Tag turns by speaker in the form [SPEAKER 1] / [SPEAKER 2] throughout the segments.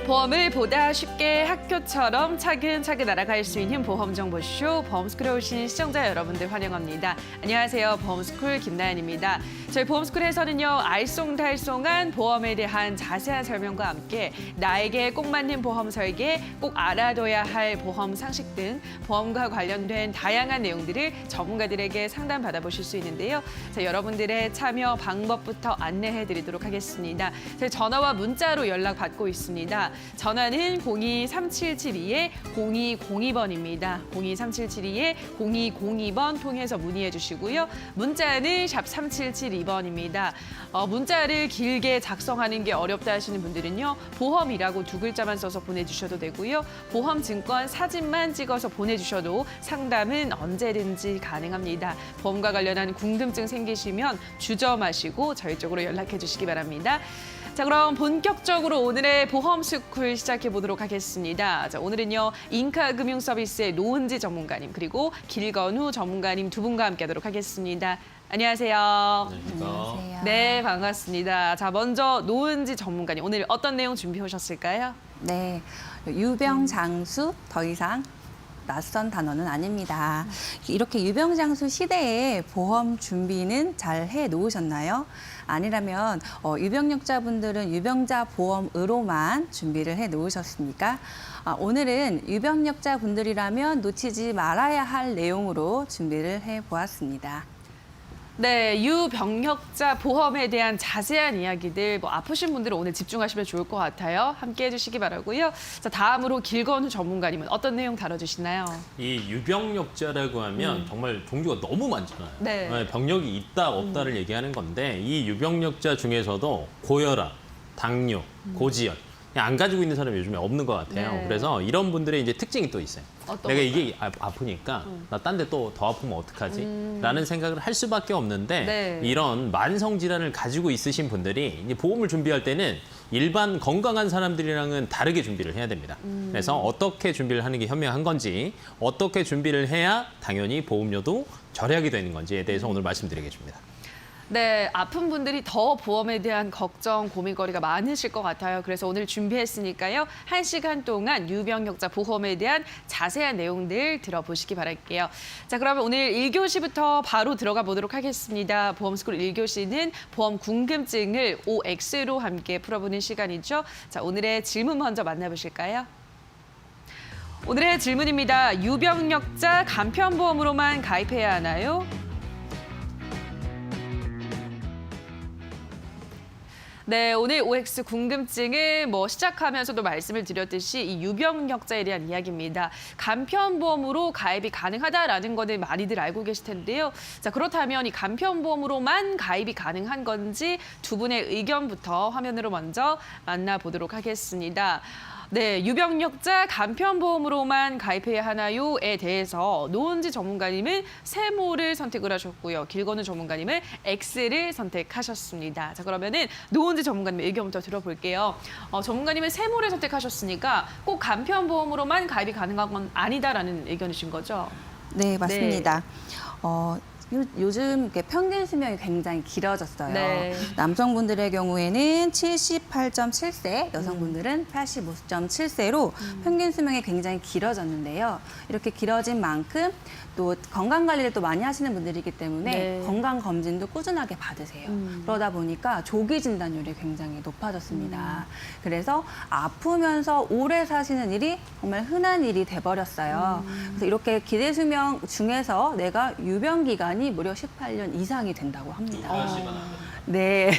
[SPEAKER 1] 보험을 보다 쉽게 학교처럼 차근차근 알아갈 수 있는 보험정보쇼 보험스쿨에 오신 시청자 여러분들 환영합니다. 안녕하세요. 보험스쿨 김나연입니다. 저희 보험스쿨에서는요. 알쏭달쏭한 보험에 대한 자세한 설명과 함께 나에게 꼭 맞는 보험 설계, 꼭 알아둬야 할 보험 상식 등 보험과 관련된 다양한 내용들을 전문가들에게 상담 받아보실 수 있는데요. 자, 여러분들의 참여 방법부터 안내해드리도록 하겠습니다. 저희 전화와 문자로 연락 받고 있습니다. 전화는 023772-0202번입니다. 023772-0202번 통해서 문의해 주시고요. 문자는 샵 3772번입니다. 문자를 길게 작성하는 게 어렵다 하시는 분들은요. 보험이라고 두 글자만 써서 보내주셔도 되고요. 보험 증권 사진만 찍어서 보내주셔도 상담은 언제든지 가능합니다. 보험과 관련한 궁금증 생기시면 주저마시고 저희 쪽으로 연락해 주시기 바랍니다. 자, 그럼 본격적으로 오늘의 보험 스쿨 시작해 보도록 하겠습니다. 자, 오늘은요. 인카금융서비스의 노은지 전문가님 그리고 길건우 전문가님 두 분과 함께하도록 하겠습니다. 안녕하세요.
[SPEAKER 2] 안녕하세요.
[SPEAKER 1] 네, 반갑습니다. 자, 먼저 노은지 전문가님 오늘 어떤 내용 준비해 오셨을까요?
[SPEAKER 2] 네, 유병장수 더 이상 낯선 단어는 아닙니다. 이렇게 유병장수 시대에 보험 준비는 잘 해놓으셨나요? 아니라면 유병력자분들은 유병자 보험으로만 준비를 해놓으셨습니까? 오늘은 유병력자분들이라면 놓치지 말아야 할 내용으로 준비를 해보았습니다.
[SPEAKER 1] 네, 유병력자 보험에 대한 자세한 이야기들 아프신 분들은 오늘 집중하시면 좋을 것 같아요. 함께 해주시기 바라고요. 자, 다음으로 길건우 전문가님은 어떤 내용 다뤄주시나요?
[SPEAKER 3] 이 유병력자라고 하면 정말 종류가 너무 많잖아요.
[SPEAKER 1] 네.
[SPEAKER 3] 병력이 있다 없다를 얘기하는 건데 이 유병력자 중에서도 고혈압, 당뇨, 고지혈 안 가지고 있는 사람이 요즘에 없는 것 같아요.
[SPEAKER 1] 네.
[SPEAKER 3] 그래서 이런 분들의 이제 특징이 또 있어요.
[SPEAKER 1] 어떤
[SPEAKER 3] 내가
[SPEAKER 1] 걸까요?
[SPEAKER 3] 이게 아프니까 나 딴 데 또 더 아프면 어떡하지? 라는 생각을 할 수밖에 없는데
[SPEAKER 1] 네.
[SPEAKER 3] 이런 만성 질환을 가지고 있으신 분들이 이제 보험을 준비할 때는 일반 건강한 사람들이랑은 다르게 준비를 해야 됩니다. 그래서 어떻게 준비를 하는 게 현명한 건지, 어떻게 준비를 해야 당연히 보험료도 절약이 되는 건지에 대해서 오늘 말씀드리겠습니다.
[SPEAKER 1] 네, 아픈 분들이 더 보험에 대한 걱정, 고민거리가 많으실 것 같아요. 그래서 오늘 준비했으니까요. 1시간 동안 유병력자 보험에 대한 자세한 내용들 들어보시기 바랄게요. 자, 그러면 오늘 1교시부터 바로 들어가 보도록 하겠습니다. 보험스쿨 1교시는 보험 궁금증을 OX로 함께 풀어보는 시간이죠. 자, 오늘의 질문 먼저 만나보실까요? 오늘의 질문입니다. 유병력자 간편보험으로만 가입해야 하나요? 네, 오늘 OX 궁금증을 시작하면서도 말씀을 드렸듯이 이 유병력자에 대한 이야기입니다. 간편보험으로 가입이 가능하다라는 거는 많이들 알고 계실 텐데요. 자, 그렇다면 이 간편보험으로만 가입이 가능한 건지 두 분의 의견부터 화면으로 먼저 만나보도록 하겠습니다. 네, 유병력자 간편보험으로만 가입해야 하나요?에 대해서 노은지 전문가님은 세모를 선택을 하셨고요. 길건우 전문가님은 X를 선택하셨습니다. 자, 그러면은 노은지 전문가님의 의견부터 들어볼게요. 전문가님은 세모를 선택하셨으니까 꼭 간편보험으로만 가입이 가능한 건 아니다라는 의견이신 거죠?
[SPEAKER 2] 네, 맞습니다. 요즘 이렇게 평균 수명이 굉장히 길어졌어요.
[SPEAKER 1] 네.
[SPEAKER 2] 남성분들의 경우에는 78.7세, 여성분들은 85.7세로 평균 수명이 굉장히 길어졌는데요. 이렇게 길어진 만큼 또 건강관리를 또 많이 하시는 분들이기 때문에
[SPEAKER 1] 네.
[SPEAKER 2] 건강검진도 꾸준하게 받으세요. 그러다 보니까 조기 진단율이 굉장히 높아졌습니다. 그래서 아프면서 오래 사시는 일이 정말 흔한 일이 돼버렸어요. 그래서 이렇게 기대 수명 중에서 내가 유병 기간이 무려 18년 이상이 된다고 합니다. 네.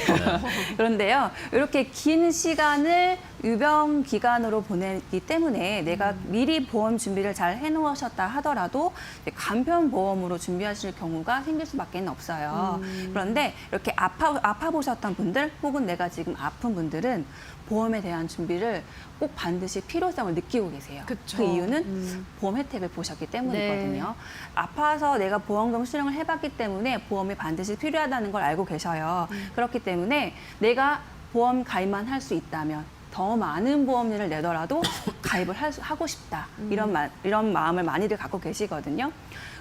[SPEAKER 2] 그런데요, 이렇게 긴 시간을 유병 기간으로 보내기 때문에 내가 미리 보험 준비를 잘 해놓으셨다 하더라도 간편보험으로 준비하실 경우가 생길 수밖에 없어요. 그런데 이렇게 아파 보셨던 분들 혹은 내가 지금 아픈 분들은 보험에 대한 준비를 꼭 반드시 필요성을 느끼고 계세요.
[SPEAKER 1] 그쵸.
[SPEAKER 2] 그 이유는 보험 혜택을 보셨기 때문이거든요.
[SPEAKER 1] 네.
[SPEAKER 2] 아파서 내가 보험금 수령을 해봤기 때문에 보험이 반드시 필요하다는 걸 알고 계셔요. 그렇기 때문에 내가 보험 가입만 할 수 있다면 더 많은 보험료를 내더라도 가입을 하고 싶다. 이런 마음을 많이들 갖고 계시거든요.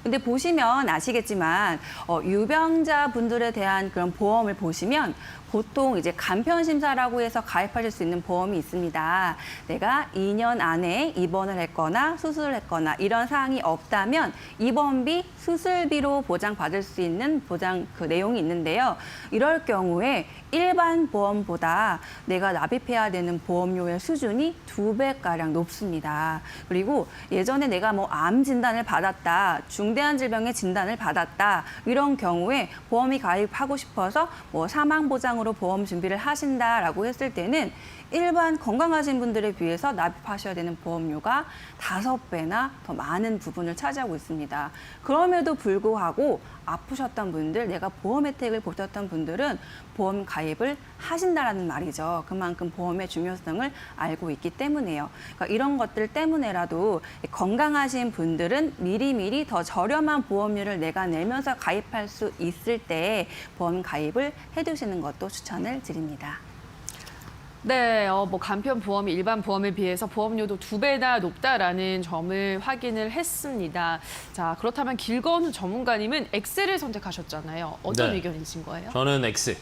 [SPEAKER 2] 근데 보시면 아시겠지만 유병자 분들에 대한 그런 보험을 보시면 보통 이제 간편 심사라고 해서 가입하실 수 있는 보험이 있습니다. 내가 2년 안에 입원을 했거나 수술을 했거나 이런 사항이 없다면 입원비, 수술비로 보장받을 수 있는 보장 그 내용이 있는데요. 이럴 경우에 일반 보험보다 내가 납입해야 되는 보험료의 수준이 2배가량 높습니다. 그리고 예전에 내가 뭐 암 진단을 받았다, 중대한 질병의 진단을 받았다 이런 경우에 보험이 가입하고 싶어서 뭐 사망 보장으로 보험 준비를 하신다라고 했을 때는 일반 건강하신 분들에 비해서 납입하셔야 되는 보험료가 5배나 더 많은 부분을 차지하고 있습니다. 그럼에도 불구하고 아프셨던 분들, 내가 보험 혜택을 보셨던 분들은 보험 가입을 하신다라는 말이죠. 그만큼 보험의 중요성을 알고 있기 때문에요. 그러니까 이런 것들 때문에라도 건강하신 분들은 미리미리 더 저렴한 보험료를 내가 내면서 가입할 수 있을 때 보험 가입을 해두시는 것도 추천을 드립니다.
[SPEAKER 1] 네, 뭐 간편 보험이 일반 보험에 비해서 보험료도 2배나 높다라는 점을 확인을 했습니다. 자, 그렇다면 길건우 전문가님은 X를 선택하셨잖아요. 어떤
[SPEAKER 3] 네.
[SPEAKER 1] 의견이신 거예요?
[SPEAKER 3] 저는 X.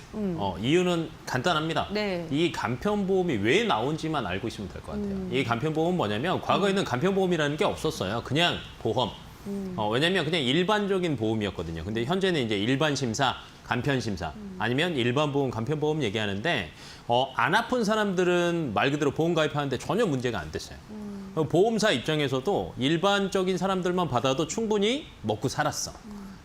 [SPEAKER 3] 이유는 간단합니다.
[SPEAKER 1] 네.
[SPEAKER 3] 이 간편보험이 왜 나온지만 알고 있으면 될 것 같아요. 이 간편보험은 뭐냐면 과거에는 간편보험이라는 게 없었어요. 그냥 보험. 왜냐면 그냥 일반적인 보험이었거든요. 근데 현재는 이제 일반 심사, 간편 심사 아니면 일반 보험, 간편 보험 얘기하는데 안 아픈 사람들은 말 그대로 보험 가입하는데 전혀 문제가 안 됐어요. 보험사 입장에서도 일반적인 사람들만 받아도 충분히 먹고 살았어.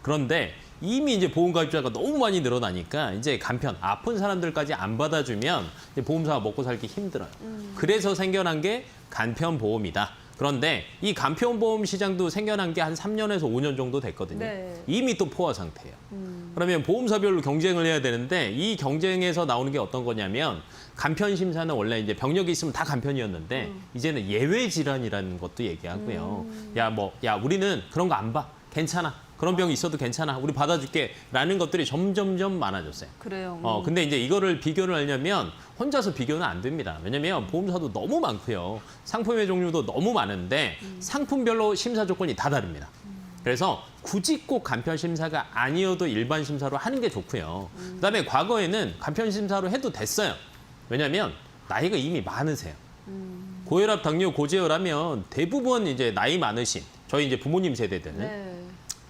[SPEAKER 3] 그런데 이미 이제 보험 가입자가 너무 많이 늘어나니까 이제 간편, 아픈 사람들까지 안 받아주면 이제 보험사가 먹고 살기 힘들어요. 그래서 생겨난 게 간편 보험이다. 그런데 이 간편보험 시장도 생겨난 게 한 3년에서 5년 정도 됐거든요.
[SPEAKER 1] 네.
[SPEAKER 3] 이미 또 포화 상태예요. 그러면 보험사별로 경쟁을 해야 되는데 이 경쟁에서 나오는 게 어떤 거냐면 간편 심사는 원래 이제 병력이 있으면 다 간편이었는데 이제는 예외 질환이라는 것도 얘기하고요. 야 우리는 그런 거 안 봐. 괜찮아. 그런 병이 있어도 괜찮아. 우리 받아줄게. 라는 것들이 점점점 많아졌어요.
[SPEAKER 1] 그래요.
[SPEAKER 3] 근데 이제 이거를 비교를 하려면 혼자서 비교는 안 됩니다. 왜냐면 보험사도 너무 많고요. 상품의 종류도 너무 많은데 상품별로 심사 조건이 다 다릅니다. 그래서 굳이 꼭 간편 심사가 아니어도 일반 심사로 하는 게 좋고요. 그다음에 과거에는 간편 심사로 해도 됐어요. 왜냐면 나이가 이미 많으세요. 고혈압, 당뇨, 고지혈하면 대부분 이제 나이 많으신 저희 이제 부모님 세대들은
[SPEAKER 1] 네.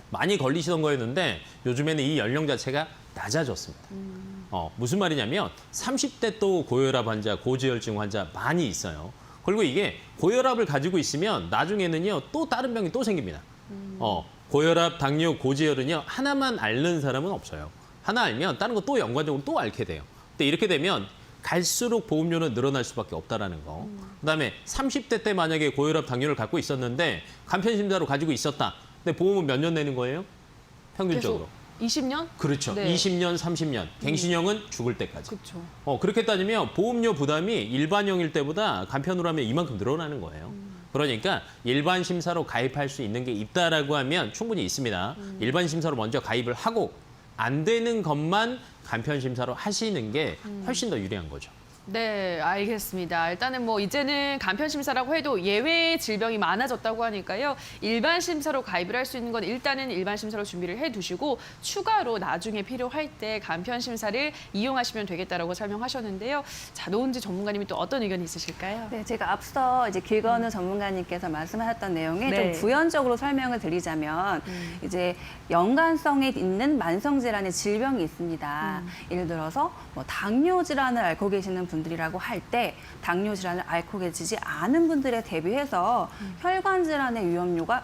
[SPEAKER 3] 많이 걸리시던 거였는데 요즘에는 이 연령 자체가 낮아졌습니다. 무슨 말이냐면 30대 또 고혈압 환자, 고지혈증 환자 많이 있어요. 그리고 이게 고혈압을 가지고 있으면 나중에는요 또 다른 병이 또 생깁니다. 고혈압, 당뇨, 고지혈은요 하나만 앓는 사람은 없어요. 하나 알면 다른 거 또 연관적으로 또 앓게 돼요. 근데 이렇게 되면 갈수록 보험료는 늘어날 수밖에 없다라는 거. 그다음에 30대 때 만약에 고혈압, 당뇨를 갖고 있었는데 간편심사로 가지고 있었다. 근데 보험은 몇 년 내는 거예요? 평균적으로.
[SPEAKER 1] 20년?
[SPEAKER 3] 그렇죠.
[SPEAKER 1] 네.
[SPEAKER 3] 20년, 30년. 갱신형은 죽을 때까지.
[SPEAKER 1] 그렇죠.
[SPEAKER 3] 그렇게 따지면 보험료 부담이 일반형일 때보다 간편으로 하면 이만큼 늘어나는 거예요. 그러니까 일반 심사로 가입할 수 있는 게 있다라고 하면 충분히 있습니다. 일반 심사로 먼저 가입을 하고 안 되는 것만 간편 심사로 하시는 게 훨씬 더 유리한 거죠.
[SPEAKER 1] 네, 알겠습니다. 일단은 뭐 이제는 간편 심사라고 해도 예외 질병이 많아졌다고 하니까요. 일반 심사로 가입을 할 수 있는 건 일단은 일반 심사로 준비를 해두시고 추가로 나중에 필요할 때 간편 심사를 이용하시면 되겠다라고 설명하셨는데요. 자, 노은지 전문가님이 또 어떤 의견이 있으실까요?
[SPEAKER 2] 네, 제가 앞서 이제 길건우 전문가님께서 말씀하셨던 내용에
[SPEAKER 1] 네.
[SPEAKER 2] 좀 부연적으로 설명을 드리자면 이제 연관성에 있는 만성 질환의 질병이 있습니다. 예를 들어서 뭐 당뇨 질환을 앓고 계시는 분들이라고 할 때 당뇨 질환을 앓고 계시지 않은 분들에 대비해서 혈관 질환의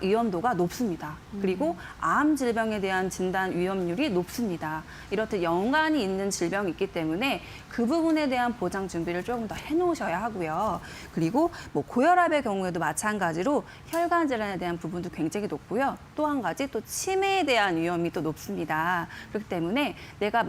[SPEAKER 2] 위험도가 높습니다. 그리고 암 질병에 대한 진단 위험률이 높습니다. 이렇듯 연관이 있는 질병이 있기 때문에 그 부분에 대한 보장 준비를 조금 더 해놓으셔야 하고요. 그리고 뭐 고혈압의 경우에도 마찬가지로 혈관 질환에 대한 부분도 굉장히 높고요. 또 한 가지 또 치매에 대한 위험이 또 높습니다. 그렇기 때문에 내가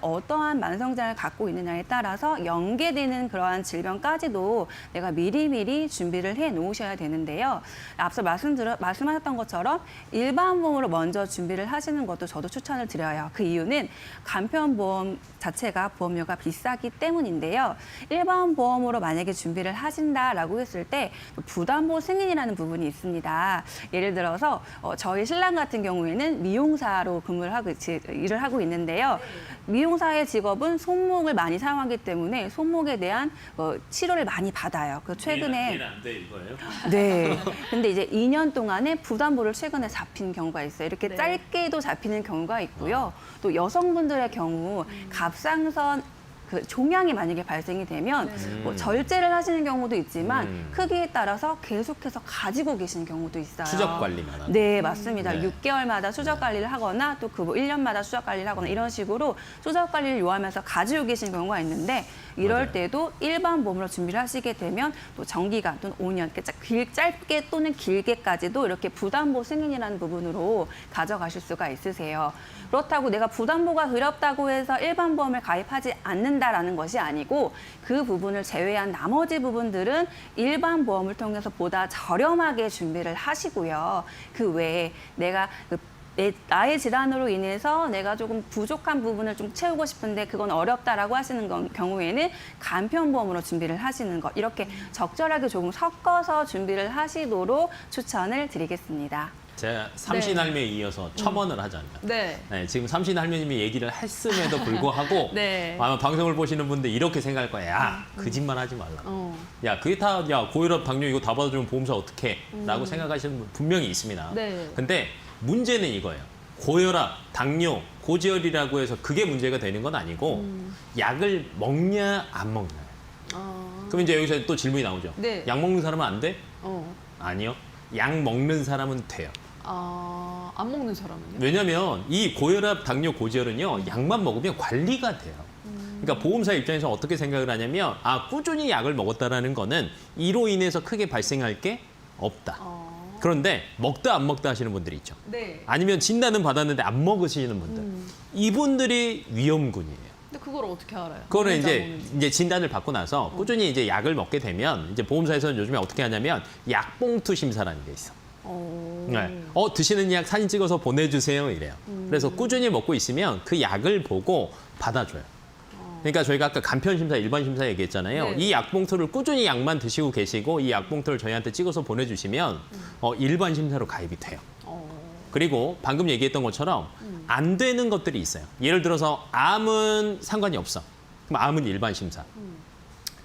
[SPEAKER 2] 어떠한 만성 질환을 갖고 있느냐에 따라서 연계되는 그러한 질병까지도 내가 미리미리 준비를 해 놓으셔야 되는데요. 앞서 말씀하셨던 것처럼 일반 보험으로 먼저 준비를 하시는 것도 저도 추천을 드려요. 그 이유는 간편보험 자체가 보험료가 비싸기 때문인데요. 일반 보험으로 만약에 준비를 하신다라고 했을 때 부담보 승인이라는 부분이 있습니다. 예를 들어서 저희 신랑 같은 경우에는 미용사로 일을 하고 있는데요. 미용사의 직업은 손목을 많이 사용하기 때문에 손목에 대한 치료를 많이 받아요. 그 최근에
[SPEAKER 3] 안돼 이거예요?
[SPEAKER 2] 네. 근데 이제 2년 동안에 부담보를 최근에 잡힌 경우가 있어요. 이렇게
[SPEAKER 1] 네.
[SPEAKER 2] 짧게도 잡히는 경우가 있고요. 또 여성분들의 경우 갑상선 그 종양이 만약에 발생이 되면 뭐 절제를 하시는 경우도 있지만 크기에 따라서 계속해서 가지고 계신 경우도 있어요.
[SPEAKER 3] 추적 관리만 하는.
[SPEAKER 2] 네, 맞습니다.
[SPEAKER 3] 네.
[SPEAKER 2] 6개월마다 추적 관리를 하거나 또 그 1년마다 추적 관리를 하거나 이런 식으로 추적 관리를 요하면서 가지고 계신 경우가 있는데 이럴
[SPEAKER 3] 맞아요.
[SPEAKER 2] 때도 일반 보험으로 준비를 하시게 되면 또 장기간 또는 5년, 짧게 또는 길게까지도 이렇게 부담보 승인이라는 부분으로 가져가실 수가 있으세요. 그렇다고 내가 부담보가 어렵다고 해서 일반 보험을 가입하지 않는다라는 것이 아니고 그 부분을 제외한 나머지 부분들은 일반 보험을 통해서 보다 저렴하게 준비를 하시고요. 그 외에 내가 나의 질환으로 인해서 내가 조금 부족한 부분을 좀 채우고 싶은데 그건 어렵다라고 하시는 경우에는 간편보험으로 준비를 하시는 것. 이렇게 적절하게 조금 섞어서 준비를 하시도록 추천을 드리겠습니다.
[SPEAKER 3] 제가 삼신 할매에 이어서 첨언을 하자면
[SPEAKER 1] 네.
[SPEAKER 3] 네, 지금 삼신 할매님이 얘기를 했음에도 불구하고
[SPEAKER 1] 네.
[SPEAKER 3] 아마 방송을 보시는 분들 이렇게 생각할 거야. 야, 거짓말하지 말라.
[SPEAKER 1] 어.
[SPEAKER 3] 야, 그게 다 야, 고혈압, 당뇨 이거 다 받아주면 보험사 어떡해? 라고 생각하시는 분 분명히 있습니다.
[SPEAKER 1] 네.
[SPEAKER 3] 근데 문제는 이거예요. 고혈압, 당뇨, 고지혈이라고 해서 그게 문제가 되는 건 아니고 약을 먹냐 안 먹냐. 그럼 이제 여기서 또 질문이 나오죠.
[SPEAKER 1] 네.
[SPEAKER 3] 약 먹는 사람은 안 돼?
[SPEAKER 1] 어.
[SPEAKER 3] 아니요. 약 먹는 사람은 돼요.
[SPEAKER 1] 안 먹는 사람은요?
[SPEAKER 3] 왜냐면 이 고혈압, 당뇨, 고지혈은요. 약만 먹으면 관리가 돼요. 그러니까 보험사 입장에서 어떻게 생각을 하냐면 꾸준히 약을 먹었다라는 거는 이로 인해서 크게 발생할 게 없다. 그런데 먹다 안 먹다 하시는 분들이 있죠.
[SPEAKER 1] 네.
[SPEAKER 3] 아니면 진단은 받았는데 안 먹으시는 분들. 이분들이 위험군이에요.
[SPEAKER 1] 근데 그걸 어떻게 알아요?
[SPEAKER 3] 그거는
[SPEAKER 1] 먹는지 안
[SPEAKER 3] 이제
[SPEAKER 1] 먹는지.
[SPEAKER 3] 진단을 받고 나서 꾸준히 이제 약을 먹게 되면 이제 보험사에서는 요즘에 어떻게 하냐면 약봉투 심사라는 게 있어. 네. 드시는 약 사진 찍어서 보내주세요 이래요. 그래서 꾸준히 먹고 있으면 그 약을 보고 받아줘요. 그러니까 저희가 아까 간편 심사, 일반 심사 얘기했잖아요.
[SPEAKER 1] 네.
[SPEAKER 3] 이 약봉투를 꾸준히 약만 드시고 계시고 이 약봉투를 저희한테 찍어서 보내주시면 일반 심사로 가입이 돼요. 그리고 방금 얘기했던 것처럼 안 되는 것들이 있어요. 예를 들어서 암은 상관이 없어. 그럼 암은 일반 심사.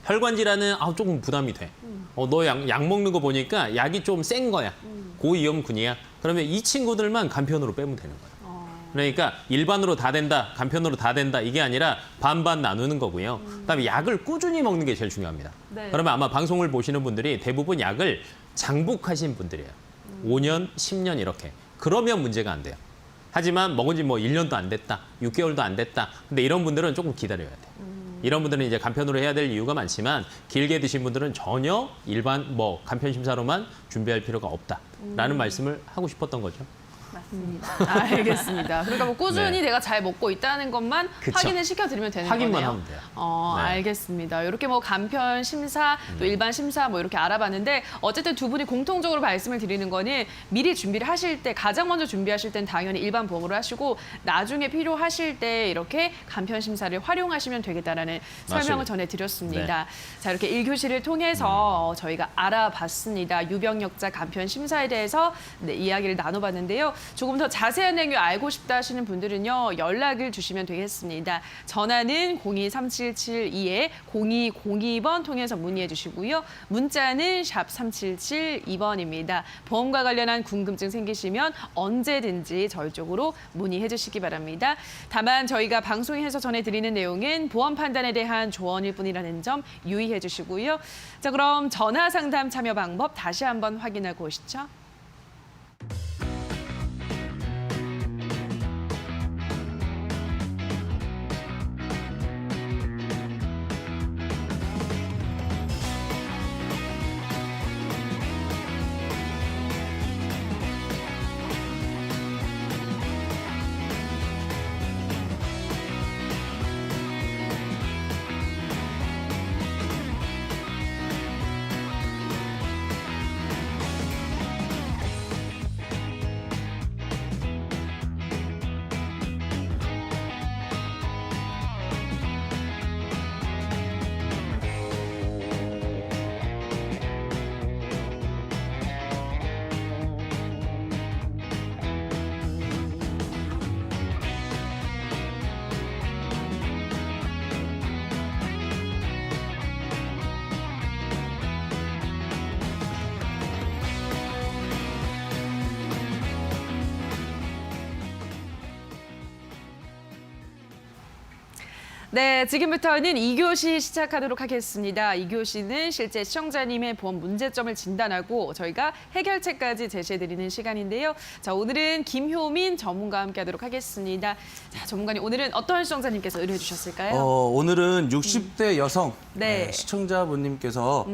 [SPEAKER 3] 혈관 질환은 조금 부담이 돼. 너 약 먹는 거 보니까 약이 좀 센 거야. 고위험군이야. 그러면 이 친구들만 간편으로 빼면 되는 거야. 그러니까 일반으로 다 된다, 간편으로 다 된다 이게 아니라 반반 나누는 거고요. 그다음에 약을 꾸준히 먹는 게 제일 중요합니다.
[SPEAKER 1] 네.
[SPEAKER 3] 그러면 아마 방송을 보시는 분들이 대부분 약을 장복하신 분들이에요. 5년, 10년 이렇게. 그러면 문제가 안 돼요. 하지만 먹은 지 뭐 1년도 안 됐다, 6개월도 안 됐다. 근데 이런 분들은 조금 기다려야 돼요. 이런 분들은 이제 간편으로 해야 될 이유가 많지만 길게 드신 분들은 전혀 일반 간편 심사로만 준비할 필요가 없다라는 말씀을 하고 싶었던 거죠.
[SPEAKER 2] 맞습니다.
[SPEAKER 1] 알겠습니다. 그러니까 뭐 꾸준히
[SPEAKER 3] 네.
[SPEAKER 1] 내가 잘 먹고 있다는 것만
[SPEAKER 3] 그쵸.
[SPEAKER 1] 확인을 시켜드리면 되는
[SPEAKER 3] 확인만
[SPEAKER 1] 거네요.
[SPEAKER 3] 하면 돼요. 네.
[SPEAKER 1] 알겠습니다. 이렇게 뭐 간편 심사, 또 일반 심사 뭐 이렇게 알아봤는데 어쨌든 두 분이 공통적으로 말씀을 드리는 거는 미리 준비를 하실 때 가장 먼저 준비하실 땐 당연히 일반 보험으로 하시고 나중에 필요하실 때 이렇게 간편 심사를 활용하시면 되겠다라는 설명을 전해드렸습니다. 자, 이렇게 1교시를 통해서 저희가 알아봤습니다. 유병력자 간편 심사에 대해서 이야기를 나눠봤는데요. 조금 더 자세한 내용 알고 싶다 하시는 분들은요. 연락을 주시면 되겠습니다. 전화는 02-3772-0202번 통해서 문의해 주시고요. 문자는 샵 3772번입니다. 보험과 관련한 궁금증 생기시면 언제든지 저희 쪽으로 문의해 주시기 바랍니다. 다만 저희가 방송에서 전해드리는 내용은 보험 판단에 대한 조언일 뿐이라는 점 유의해 주시고요. 자, 그럼 전화 상담 참여 방법 다시 한번 확인하고 오시죠. 네, 지금부터는 2교시 시작하도록 하겠습니다. 2교시는 실제 시청자님의 보험 문제점을 진단하고 저희가 해결책까지 제시해드리는 시간인데요. 자, 오늘은 김효민 전문가와 함께하도록 하겠습니다. 자, 전문가님, 오늘은 어떤 시청자님께서 의뢰해 주셨을까요?
[SPEAKER 4] 오늘은 60대 여성
[SPEAKER 1] 네.
[SPEAKER 4] 시청자분님께서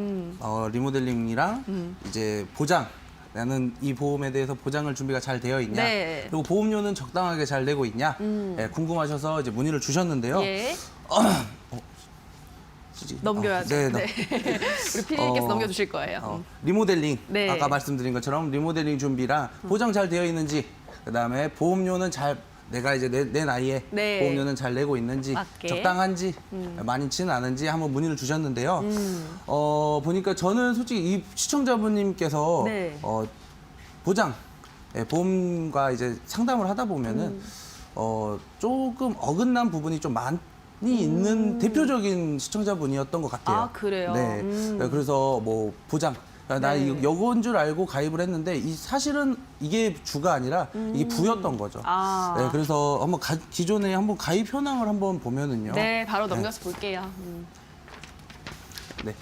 [SPEAKER 4] 리모델링이랑 이제 보장라는 이 보험에 대해서 보장을 준비가 잘 되어 있냐,
[SPEAKER 1] 네.
[SPEAKER 4] 그리고 보험료는 적당하게 잘 내고 있냐, 궁금하셔서 이제 문의를 주셨는데요.
[SPEAKER 1] 예,
[SPEAKER 4] 쓰지?
[SPEAKER 1] 넘겨야죠.
[SPEAKER 4] 네,
[SPEAKER 1] 네. 우리 PD님께서 넘겨주실 거예요.
[SPEAKER 4] 리모델링,
[SPEAKER 1] 네.
[SPEAKER 4] 아까 말씀드린 것처럼 리모델링 준비랑 보장 잘 되어 있는지, 그다음에 보험료는 잘 내가 이제 내 나이에
[SPEAKER 1] 네.
[SPEAKER 4] 보험료는 잘 내고 있는지,
[SPEAKER 1] 맞게.
[SPEAKER 4] 적당한지, 많지는 않은지 한번 문의를 주셨는데요. 보니까 저는 솔직히 이 시청자분님께서
[SPEAKER 1] 네.
[SPEAKER 4] 보장, 보험과 이제 상담을 하다 보면은 조금 어긋난 부분이 좀 많이 있는 대표적인 시청자분이었던 것 같아요.
[SPEAKER 1] 아, 그래요?
[SPEAKER 4] 네. 그래서 뭐 보장. 나
[SPEAKER 1] 네.
[SPEAKER 4] 이건 줄 알고 가입을 했는데 사실은 이게 주가 아니라 이게 부였던 거죠.
[SPEAKER 1] 아.
[SPEAKER 4] 네, 그래서 한번 기존에 한번 가입 현황을 한번 보면은요.
[SPEAKER 1] 네, 바로 넘겨서 볼게요.
[SPEAKER 4] 네.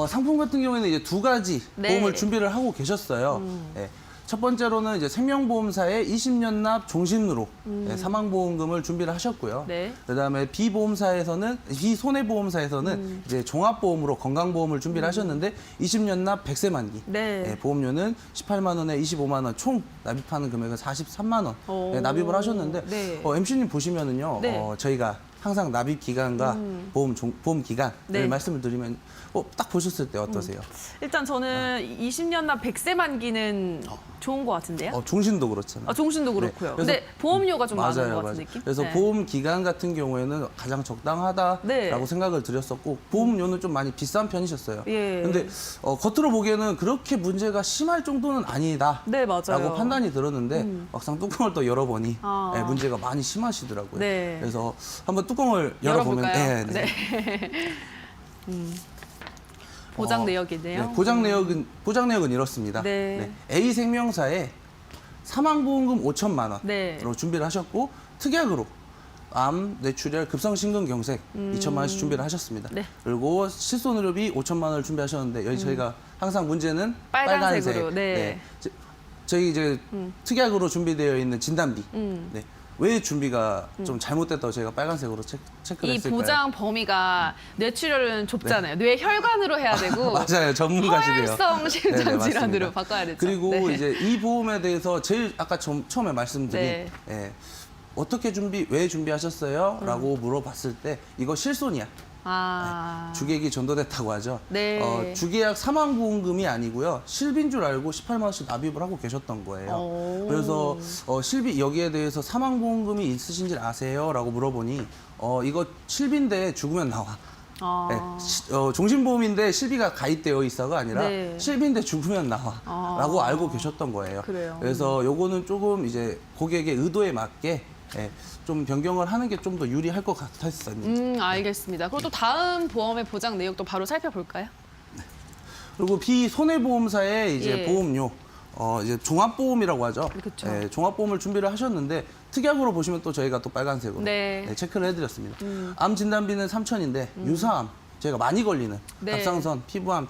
[SPEAKER 4] 상품 같은 경우에는 이제 두 가지
[SPEAKER 1] 네.
[SPEAKER 4] 보험을 준비를 하고 계셨어요. 네. 첫 번째로는 이제 생명보험사의 20년 납 종신으로 사망보험금을 준비를 하셨고요.
[SPEAKER 1] 네.
[SPEAKER 4] 그다음에 비손해보험사에서는 이제 종합보험으로 건강보험을 준비를 하셨는데 20년 납 100세 만기.
[SPEAKER 1] 네.
[SPEAKER 4] 보험료는 18만 원에 25만 원, 총 납입하는 금액은 43만 원
[SPEAKER 1] 오.
[SPEAKER 4] 납입을 하셨는데
[SPEAKER 1] 네.
[SPEAKER 4] MC님 보시면은요.
[SPEAKER 1] 네.
[SPEAKER 4] 저희가 항상 납입 기간과 보험 기간을
[SPEAKER 1] 네.
[SPEAKER 4] 말씀을 드리면 딱 보셨을 때 어떠세요?
[SPEAKER 1] 일단 저는 20년 납 100세 만기는 좋은 것 같은데요?
[SPEAKER 4] 종신도 그렇잖아요.
[SPEAKER 1] 아, 종신도 그렇고요.
[SPEAKER 4] 네.
[SPEAKER 1] 근데 보험료가 좀 많은
[SPEAKER 4] 맞아요,
[SPEAKER 1] 것 같은
[SPEAKER 4] 맞아요.
[SPEAKER 1] 느낌?
[SPEAKER 4] 그래서
[SPEAKER 1] 네.
[SPEAKER 4] 보험 기간 같은 경우에는 가장 적당하다라고
[SPEAKER 1] 네.
[SPEAKER 4] 생각을 드렸었고 보험료는 좀 많이 비싼 편이셨어요.
[SPEAKER 1] 예.
[SPEAKER 4] 근데 겉으로 보기에는 그렇게 문제가 심할 정도는 아니다라고
[SPEAKER 1] 네, 맞아요.
[SPEAKER 4] 판단이 들었는데 막상 뚜껑을 또 열어보니
[SPEAKER 1] 아.
[SPEAKER 4] 문제가 많이 심하시더라고요.
[SPEAKER 1] 네.
[SPEAKER 4] 그래서 한번 뚜껑을 열어보면
[SPEAKER 1] 열어볼까요?
[SPEAKER 4] 네.
[SPEAKER 1] 보장 내역이네요.
[SPEAKER 4] 네, 보장 내역은 이렇습니다.
[SPEAKER 1] 네.
[SPEAKER 4] A 생명사에 사망보험금 5천만 원으로
[SPEAKER 1] 네.
[SPEAKER 4] 준비를 하셨고 특약으로 암, 뇌출혈, 급성심근경색 2천만 원씩 준비를 하셨습니다.
[SPEAKER 1] 네.
[SPEAKER 4] 그리고 실손의료비 5천만 원을 준비하셨는데 여기 저희가 항상 문제는
[SPEAKER 1] 빨간색으로,
[SPEAKER 4] 빨간색.
[SPEAKER 1] 네.
[SPEAKER 4] 저희 이제 특약으로 준비되어 있는 진단비. 네. 왜 준비가 좀 잘못됐다고 저희가 빨간색으로 체크를
[SPEAKER 1] 이
[SPEAKER 4] 했을까요?
[SPEAKER 1] 보장 범위가 뇌출혈은 좁잖아요. 뇌 혈관으로 해야 되고
[SPEAKER 4] 맞아요. 전문가시네요.
[SPEAKER 1] 허혈성 심장
[SPEAKER 4] 네네,
[SPEAKER 1] 질환으로
[SPEAKER 4] 맞습니다.
[SPEAKER 1] 바꿔야 되죠.
[SPEAKER 4] 그리고
[SPEAKER 1] 네.
[SPEAKER 4] 이제 이 보험에 대해서 제일 아까 처음에 말씀드린
[SPEAKER 1] 네.
[SPEAKER 4] 어떻게 왜 준비하셨어요? 라고 물어봤을 때 이거 실손이야.
[SPEAKER 1] 아.
[SPEAKER 4] 주계약이 전도됐다고 하죠.
[SPEAKER 1] 네.
[SPEAKER 4] 주계약 사망보험금이 아니고요. 실비인 줄 알고 18만 원씩 납입을 하고 계셨던 거예요.
[SPEAKER 1] 오.
[SPEAKER 4] 그래서 실비 여기에 대해서 사망보험금이 있으신지 아세요? 라고 물어보니 이거 실비인데 죽으면 나와.
[SPEAKER 1] 아.
[SPEAKER 4] 네, 종신보험인데 실비가 가입되어 있어가 아니라
[SPEAKER 1] 네.
[SPEAKER 4] 실비인데 죽으면 나와
[SPEAKER 1] 아.
[SPEAKER 4] 라고 알고 계셨던 거예요.
[SPEAKER 1] 그래요.
[SPEAKER 4] 그래서 요거는 조금 이제 고객의 의도에 맞게 좀 변경을 하는 게 좀 더 유리할 것 같았습니다.
[SPEAKER 1] 알겠습니다. 그리고 또 다음 보험의 보장 내역도 바로 살펴볼까요?
[SPEAKER 4] 그리고 비손해보험사의 이제
[SPEAKER 1] 예.
[SPEAKER 4] 보험료 이제 종합보험이라고 하죠.
[SPEAKER 1] 그쵸.
[SPEAKER 4] 종합보험을 준비를 하셨는데 특약으로 보시면 또 저희가 또 빨간색으로
[SPEAKER 1] 네.
[SPEAKER 4] 체크를 해드렸습니다. 암 진단비는 3천인데 유사암 저희가 많이 걸리는
[SPEAKER 1] 네.
[SPEAKER 4] 갑상선, 피부암,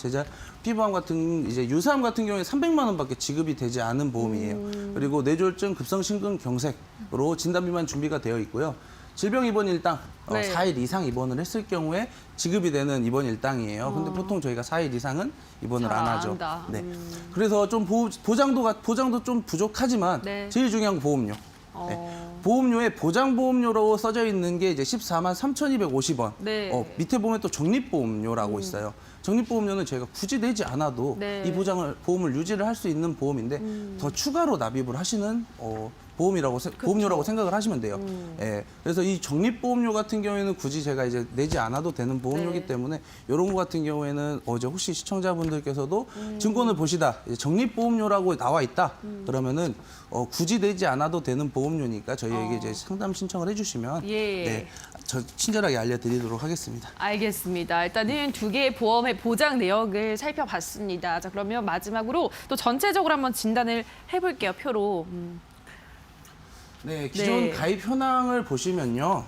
[SPEAKER 4] 피부암 같은 이제 유사암 같은 경우에 300만 원밖에 지급이 되지 않은 보험이에요. 그리고 뇌졸중, 급성심근경색으로 진단비만 준비가 되어 있고요. 질병 입원 일당
[SPEAKER 1] 네.
[SPEAKER 4] 4일 이상 입원을 했을 경우에 지급이 되는 입원 일당이에요. 근데 보통 저희가 4일 이상은 입원을
[SPEAKER 1] 잘
[SPEAKER 4] 안
[SPEAKER 1] 안
[SPEAKER 4] 하죠.
[SPEAKER 1] 한다.
[SPEAKER 4] 네. 그래서 좀 보장도 좀 부족하지만
[SPEAKER 1] 네.
[SPEAKER 4] 제일 중요한 건 보험료. 보험료에 보장보험료로 써져 있는 게 이제 14만 3,250원.
[SPEAKER 1] 네.
[SPEAKER 4] 밑에 보면 또 적립보험료라고 있어요. 적립보험료는 저희가 굳이 내지 않아도
[SPEAKER 1] 네.
[SPEAKER 4] 이 보험을 유지를 할 수 있는 보험인데 더 추가로 납입을 하시는 보험료라고 생각을 하시면 돼요. 예. 그래서 이 적립보험료 같은 경우에는 굳이 제가 이제 내지 않아도 되는 보험료이기
[SPEAKER 1] 네.
[SPEAKER 4] 때문에 이런 거 같은 경우에는 이제 혹시 시청자분들께서도 증권을 보시다 이제 적립보험료라고 나와 있다 그러면은 굳이 내지 않아도 되는 보험료니까 저희에게 이제 상담 신청을 해주시면
[SPEAKER 1] 예.
[SPEAKER 4] 네, 저 친절하게 알려드리도록 하겠습니다.
[SPEAKER 1] 알겠습니다. 일단은 두 개의 보험의 보장 내역을 살펴봤습니다. 자, 그러면 마지막으로 또 전체적으로 한번 진단을 해볼게요, 표로.
[SPEAKER 4] 네, 기존
[SPEAKER 1] 네.
[SPEAKER 4] 가입 현황을 보시면요.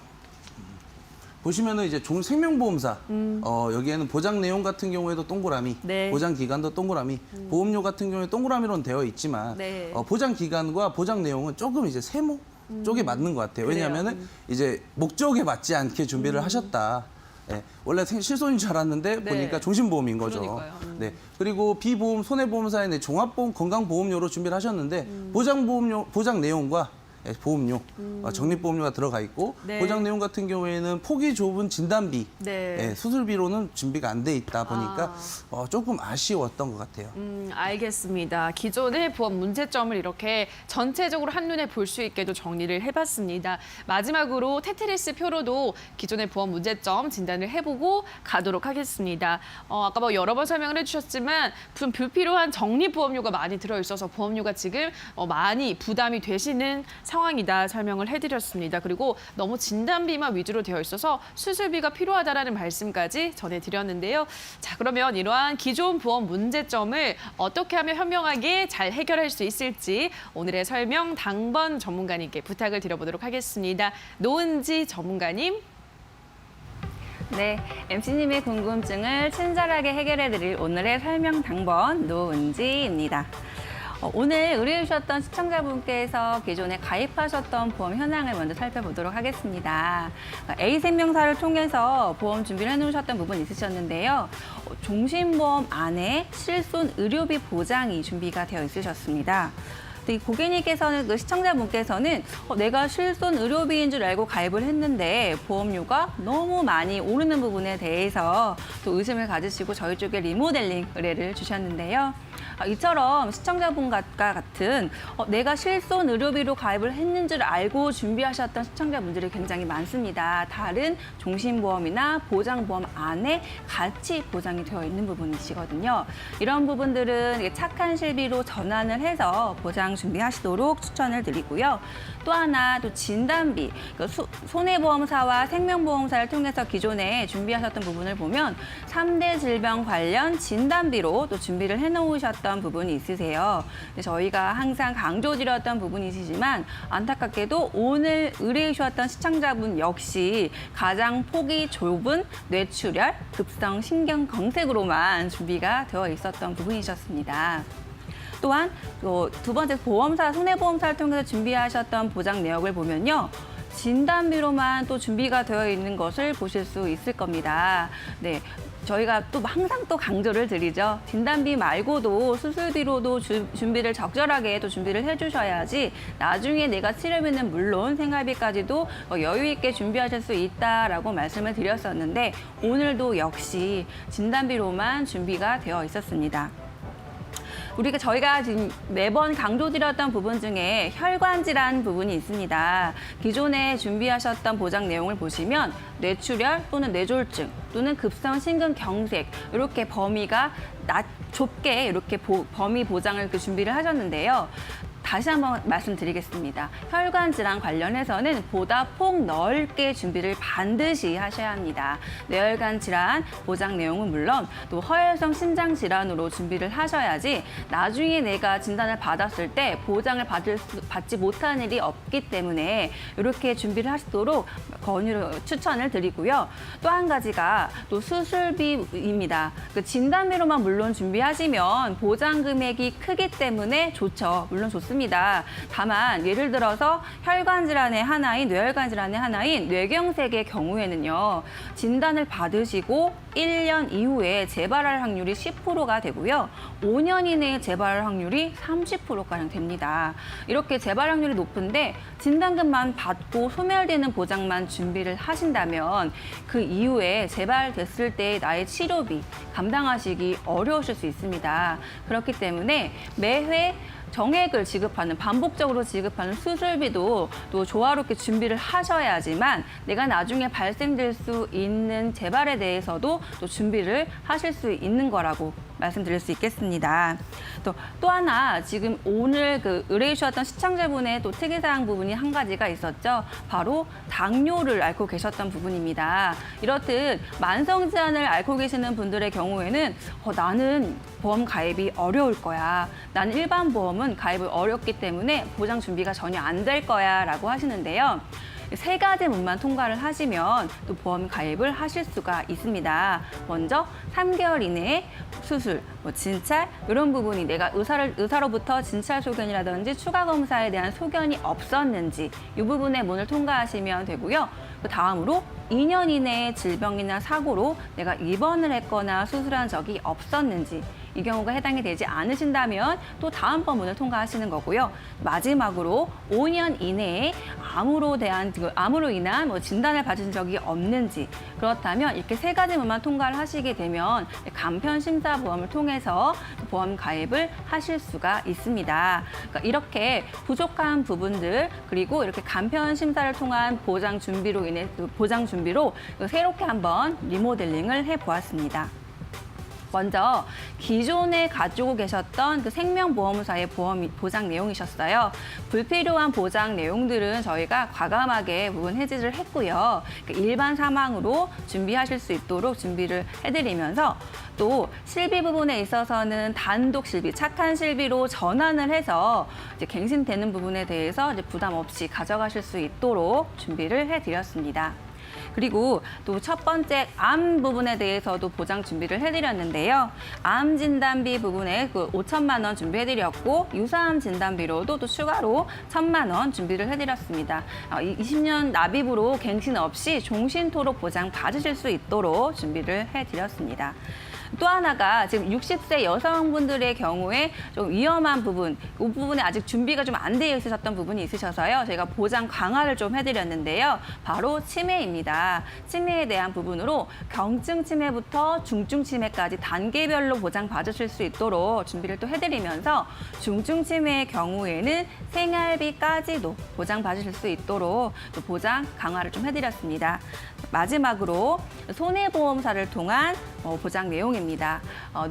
[SPEAKER 4] 보시면은 이제 생명보험사 여기에는 보장 내용 같은 경우에도 동그라미,
[SPEAKER 1] 네.
[SPEAKER 4] 보장 기간도 동그라미, 보험료 같은 경우에 동그라미로는 되어 있지만
[SPEAKER 1] 네.
[SPEAKER 4] 보장 기간과 보장 내용은 조금 이제 세모 쪽에 맞는 것 같아요.
[SPEAKER 1] 그래요.
[SPEAKER 4] 왜냐하면은 이제 목적에 맞지 않게 준비를 하셨다. 예, 원래 실손인 줄 알았는데
[SPEAKER 1] 네.
[SPEAKER 4] 보니까 종신보험인 거죠.
[SPEAKER 1] 그러니까요.
[SPEAKER 4] 네. 그리고 비보험 손해보험사의 종합보험 건강보험료로 준비를 하셨는데 보장 내용과 보험료, 적립보험료가 들어가 있고
[SPEAKER 1] 네.
[SPEAKER 4] 보장 내용 같은 경우에는 폭이 좁은 진단비,
[SPEAKER 1] 네.
[SPEAKER 4] 수술비로는 준비가 안 돼 있다 보니까 조금 아쉬웠던 것 같아요.
[SPEAKER 1] 알겠습니다. 기존의 보험 문제점을 이렇게 전체적으로 한눈에 볼 수 있게도 정리를 해봤습니다. 마지막으로 테트리스 표로도 기존의 보험 문제점 진단을 해보고 가도록 하겠습니다. 아까 뭐 여러 번 설명을 해주셨지만 좀 불필요한 적립보험료가 많이 들어있어서 보험료가 지금 많이 부담이 되시는 상황이다 설명을 해드렸습니다. 그리고 너무 진단비만 위주로 되어 있어서 수술비가 필요하다라는 말씀까지 전해드렸는데요. 자, 그러면 이러한 기존 보험 문제점을 어떻게 하면 현명하게 잘 해결할 수 있을지 오늘의 설명 당번 전문가님께 부탁을 드려보도록 하겠습니다. 노은지 전문가님.
[SPEAKER 2] 네, MC님의 궁금증을 친절하게 해결해드릴 오늘의 설명 당번 노은지입니다. 오늘 의뢰해 주셨던 시청자분께서 기존에 가입하셨던 보험 현황을 먼저 살펴보도록 하겠습니다. A생명사를 통해서 보험 준비를 해놓으셨던 부분 있으셨는데요. 종신보험 안에 실손 의료비 보장이 준비가 되어 있으셨습니다. 이 고객님께서는 그 시청자분께서는 내가 실손 의료비인 줄 알고 가입을 했는데 보험료가 너무 많이 오르는 부분에 대해서 또 의심을 가지시고 저희 쪽에 리모델링 의뢰를 주셨는데요. 이처럼 시청자분과 같은 내가 실손 의료비로 가입을 했는 줄 알고 준비하셨던 시청자분들이 굉장히 많습니다. 다른 종신보험이나 보장보험 안에 같이 보장이 되어 있는 부분이시거든요. 이런 부분들은 착한 실비로 전환을 해서 보장 준비하시도록 추천을 드리고요. 또 하나 또 진단비, 손해보험사와 생명보험사를 통해서 기존에 준비하셨던 부분을 보면 3대 질병 관련 진단비로 또 준비를 해놓으셨던 부분이 있으세요. 저희가 항상 강조드렸던 부분이시지만 안타깝게도 오늘 의뢰해 주셨던 시청자분 역시 가장 폭이 좁은 뇌출혈, 급성 신경경색으로만 준비가 되어 있었던 부분이셨습니다. 또한 두 번째 보험사, 손해보험사를 통해서 준비하셨던 보장 내역을 보면요. 진단비로만 또 준비가 되어 있는 것을 보실 수 있을 겁니다. 네. 저희가 또 항상 또 강조를 드리죠. 진단비 말고도 수술비로도 준비를 적절하게 또 준비를 해주셔야지 나중에 내가 치료비는 물론 생활비까지도 여유 있게 준비하실 수 있다라고 말씀을 드렸었는데 오늘도 역시 진단비로만 준비가 되어 있었습니다. 저희가 지금 매번 강조드렸던 부분 중에 혈관 질환 부분이 있습니다. 기존에 준비하셨던 보장 내용을 보시면 뇌출혈 또는 뇌졸중 또는 급성 심근경색 이렇게 범위가 좁게 이렇게 범위 보장을 준비를 하셨는데요. 다시 한번 말씀드리겠습니다. 혈관 질환 관련해서는 보다 폭 넓게 준비를 반드시 하셔야 합니다. 뇌혈관 질환 보장 내용은 물론 또 허혈성 심장 질환으로 준비를 하셔야지 나중에 내가 진단을 받았을 때 보장을 받지 못한 일이 없기 때문에 이렇게 준비를 하시도록 추천을 드리고요. 또 한 가지가 또 수술비입니다. 진단비로만 물론 준비하시면 보장 금액이 크기 때문에 좋죠. 물론 좋습니다. 다만 예를 들어서 혈관 질환의 하나인 뇌혈관 질환의 하나인 뇌경색의 경우에는요. 진단을 받으시고 1년 이후에 재발할 확률이 10%가 되고요. 5년 이내에 재발할 확률이 30%가량 됩니다. 이렇게 재발 확률이 높은데 진단금만 받고 소멸되는 보장만 준비를 하신다면 그 이후에 재발됐을 때 나의 치료비 감당하시기 어려우실 수 있습니다. 그렇기 때문에 매회 정액을 지급하는, 반복적으로 지급하는 수술비도 또 조화롭게 준비를 하셔야지만 내가 나중에 발생될 수 있는 재발에 대해서도 또 준비를 하실 수 있는 거라고 말씀드릴 수 있겠습니다. 또 하나 지금 오늘 의뢰해 주셨던 시청자분의 또 특이사항 부분이 한 가지가 있었죠. 바로 당뇨를 앓고 계셨던 부분입니다. 이렇듯 만성 질환을 앓고 계시는 분들의 경우에는 나는 보험 가입이 어려울 거야. 나는 일반 보험은 가입을 어렵기 때문에 보장 준비가 전혀 안 될 거야 라고 하시는데요. 세 가지 문만 통과를 하시면 또 보험 가입을 하실 수가 있습니다. 먼저 3개월 이내에 수술, 진찰 이런 부분이 내가 의사로부터 진찰 소견이라든지 추가 검사에 대한 소견이 없었는지 이 부분의 문을 통과하시면 되고요. 그 다음으로 2년 이내에 질병이나 사고로 내가 입원을 했거나 수술한 적이 없었는지 이 경우가 해당이 되지 않으신다면 또 다음 번문을 통과하시는 거고요. 마지막으로 5년 이내에 암으로 인한 진단을 받으신 적이 없는지 그렇다면 이렇게 세 가지 문만 통과를 하시게 되면 간편 심사 보험을 통해서 보험 가입을 하실 수가 있습니다. 그러니까 이렇게 부족한 부분들 그리고 이렇게 간편 심사를 통한 보장 준비로 새롭게 한번 리모델링을 해보았습니다. 먼저 기존에 가지고 계셨던 그 생명보험사의 보장 내용이셨어요. 불필요한 보장 내용들은 저희가 과감하게 부분 해지를 했고요. 일반 사망으로 준비하실 수 있도록 준비를 해드리면서 또 실비 부분에 있어서는 단독 실비, 착한 실비로 전환을 해서 이제 갱신되는 부분에 대해서 이제 부담 없이 가져가실 수 있도록 준비를 해드렸습니다. 그리고 또 첫 번째 암 부분에 대해서도 보장 준비를 해드렸는데요. 암 진단비 부분에 5천만 원 준비해드렸고 유사암 진단비로도 또 추가로 1,000만 원 준비를 해드렸습니다. 20년 납입으로 갱신 없이 종신토록 보장 받으실 수 있도록 준비를 해드렸습니다. 또 하나가 지금 60세 여성분들의 경우에 좀 위험한 부분, 이 부분에 아직 준비가 좀 안 되어 있으셨던 부분이 있으셔서요. 저희가 보장 강화를 좀 해드렸는데요. 바로 치매입니다. 치매에 대한 부분으로 경증 치매부터 중증 치매까지 단계별로 보장 받으실 수 있도록 준비를 또 해드리면서 중증 치매의 경우에는 생활비까지도 보장 받으실 수 있도록 또 보장 강화를 좀 해드렸습니다. 마지막으로 손해보험사를 통한 보장 내용입니다.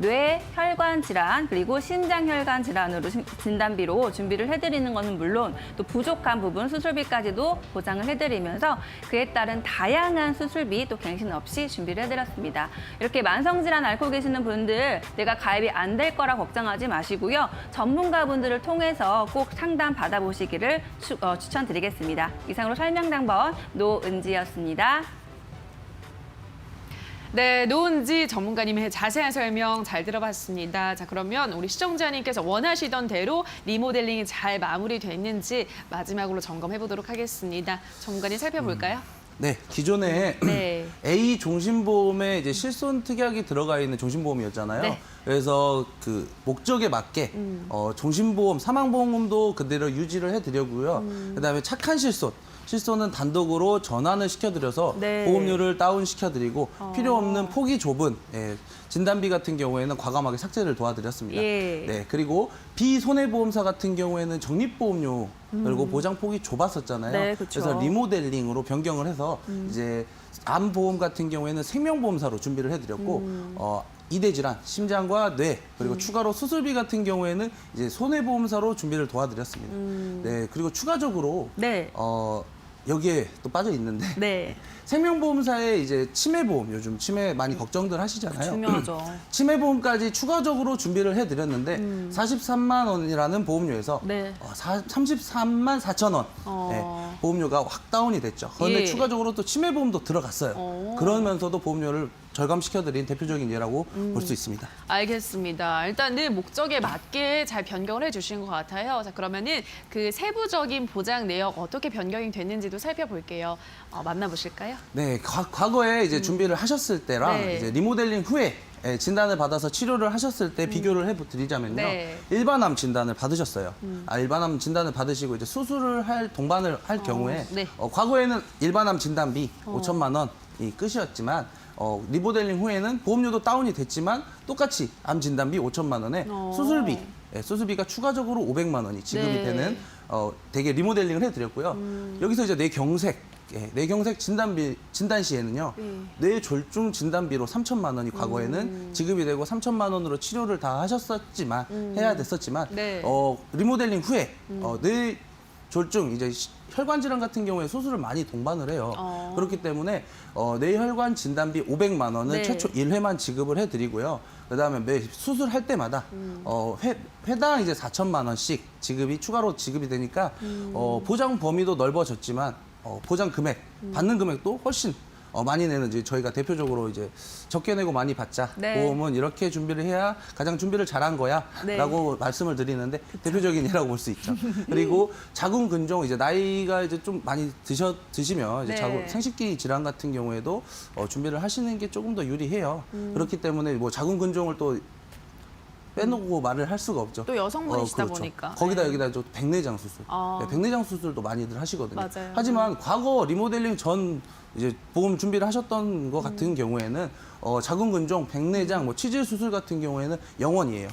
[SPEAKER 2] 뇌 혈관 질환 그리고 신장 혈관 질환으로 진단비로 준비를 해드리는 것은 물론 또 부족한 부분 수술비까지도 보장을 해드리면서 그에 따른 다양한 수술비 또 갱신 없이 준비를 해드렸습니다. 이렇게 만성질환 앓고 계시는 분들 내가 가입이 안 될 거라 걱정하지 마시고요. 전문가분들을 통해서 꼭 상담 받아보시기를 추천드리겠습니다. 이상으로 설명당번 노은지였습니다.
[SPEAKER 1] 네, 노은지 전문가님의 자세한 설명 잘 들어봤습니다. 자, 그러면 우리 시청자님께서 원하시던 대로 리모델링이 잘 마무리됐는지 마지막으로 점검해 보도록 하겠습니다. 전문가님 살펴볼까요?
[SPEAKER 4] 네, 기존에
[SPEAKER 1] 네.
[SPEAKER 4] A 종신보험에 이제 실손 특약이 들어가 있는 종신보험이었잖아요.
[SPEAKER 1] 네.
[SPEAKER 4] 그래서 그 목적에 맞게 종신보험, 사망보험도 그대로 유지를 해드렸고요. 그다음에 착한 실손은 단독으로 전환을 시켜드려서
[SPEAKER 1] 네.
[SPEAKER 4] 보험료를 다운시켜드리고 필요 없는 폭이 좁은 진단비 같은 경우에는 과감하게 삭제를 도와드렸습니다.
[SPEAKER 1] 예.
[SPEAKER 4] 네, 그리고 비손해보험사 같은 경우에는 적립보험료 그리고 보장폭이 좁았었잖아요.
[SPEAKER 2] 네, 그쵸.
[SPEAKER 4] 그래서 리모델링으로 변경을 해서 이제 암보험 같은 경우에는 생명보험사로 준비를 해드렸고 이대 질환, 심장과 뇌 그리고 추가로 수술비 같은 경우에는 이제 손해보험사로 준비를 도와드렸습니다. 네, 그리고 추가적으로
[SPEAKER 2] 네.
[SPEAKER 4] 여기에 또 빠져 있는데
[SPEAKER 2] 네.
[SPEAKER 4] 생명보험사에 이제 치매보험 요즘 치매 많이 걱정들 하시잖아요.
[SPEAKER 2] 중요하죠.
[SPEAKER 4] 치매보험까지 추가적으로 준비를 해드렸는데 43만 원이라는 보험료에서
[SPEAKER 2] 네.
[SPEAKER 4] 33만 4천 원 보험료가 확 다운이 됐죠. 그런데
[SPEAKER 1] 예.
[SPEAKER 4] 추가적으로 또 치매보험도 들어갔어요. 그러면서도 보험료를 절감시켜드린 대표적인 예라고 볼 수 있습니다.
[SPEAKER 1] 알겠습니다. 일단은 목적에 맞게 잘 변경을 해주신 것 같아요. 자, 그러면은 그 세부적인 보장 내역 어떻게 변경이 됐는지도 살펴볼게요. 만나보실까요?
[SPEAKER 4] 네, 과거에 이제 준비를 하셨을 때랑
[SPEAKER 1] 네.
[SPEAKER 4] 이제 리모델링 후에 진단을 받아서 치료를 하셨을 때 비교를 해드리자면요.
[SPEAKER 1] 네.
[SPEAKER 4] 일반암 진단을 받으셨어요. 일반암 진단을 받으시고 이제 수술을 동반을 할 경우에
[SPEAKER 1] 네.
[SPEAKER 4] 과거에는 일반암 진단비 5천만 원이 끝이었지만 리모델링 후에는 보험료도 다운이 됐지만 똑같이 암 진단비 5천만 원에 수술비가 추가적으로 500만 원이 지급이
[SPEAKER 1] 네.
[SPEAKER 4] 되는 되게 리모델링을 해드렸고요. 여기서 이제 뇌경색 진단 시에는요. 뇌졸중 진단비로 3천만 원이 과거에는 지급이 되고 3천만 원으로 치료를 다 하셨었지만 해야 됐었지만
[SPEAKER 1] 네.
[SPEAKER 4] 리모델링 후에 뇌졸중 이제 혈관 질환 같은 경우에 수술을 많이 동반을 해요. 그렇기 때문에 뇌혈관 진단비 500만 원을
[SPEAKER 1] 네.
[SPEAKER 4] 최초 1회만 지급을 해드리고요. 그다음에 매 수술할 때마다 회당 이제 4천만 원씩 추가로 지급이 되니까 보장 범위도 넓어졌지만 보장 금액, 받는 금액도 훨씬 많이 내는 이제 저희가 대표적으로 이제 적게 내고 많이 받자.
[SPEAKER 1] 네.
[SPEAKER 4] 보험은 이렇게 준비를 해야 가장 준비를 잘한 거야라고
[SPEAKER 1] 네.
[SPEAKER 4] 말씀을 드리는데 대표적인 예라고 볼 수 있죠. 그리고 자궁 근종 이제 나이가 이제 좀 많이 드시면 이제
[SPEAKER 1] 네.
[SPEAKER 4] 생식기 질환 같은 경우에도 준비를 하시는 게 조금 더 유리해요. 그렇기 때문에 뭐 자궁 근종을 또 빼놓고 말을 할 수가 없죠.
[SPEAKER 1] 또 여성분이시다
[SPEAKER 4] 그렇죠.
[SPEAKER 1] 보니까.
[SPEAKER 4] 거기다
[SPEAKER 1] 네.
[SPEAKER 4] 여기다 저 백내장 수술.
[SPEAKER 1] 아.
[SPEAKER 4] 네, 백내장 수술도 많이들 하시거든요.
[SPEAKER 1] 맞아요.
[SPEAKER 4] 하지만 과거 리모델링 전 이제 보험 준비를 하셨던 것 같은 경우에는 자궁 근종, 백내장, 뭐 치질 수술 같은 경우에는 영원이에요.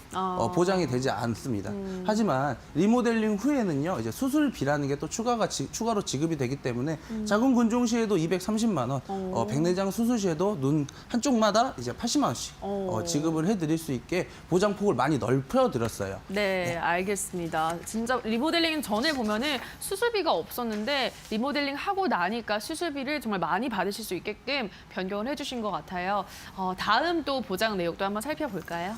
[SPEAKER 4] 보장이 되지 않습니다. 하지만 리모델링 후에는요, 이제 수술비라는 게 또 추가로 지급이 되기 때문에 자궁 근종 시에도 230만 원, 백내장 수술 시에도 눈 한쪽마다 이제 80만 원씩 지급을 해드릴 수 있게 보장 폭을 많이 넓혀드렸어요.
[SPEAKER 1] 네, 알겠습니다. 진짜 리모델링 전에 보면은 수술비가 없었는데 리모델링 하고 나니까 수술비를 정말 많이 받으실 수 있게끔 변경을 해주신 것 같아요. 다음 또 보장 내역도 한번 살펴볼까요?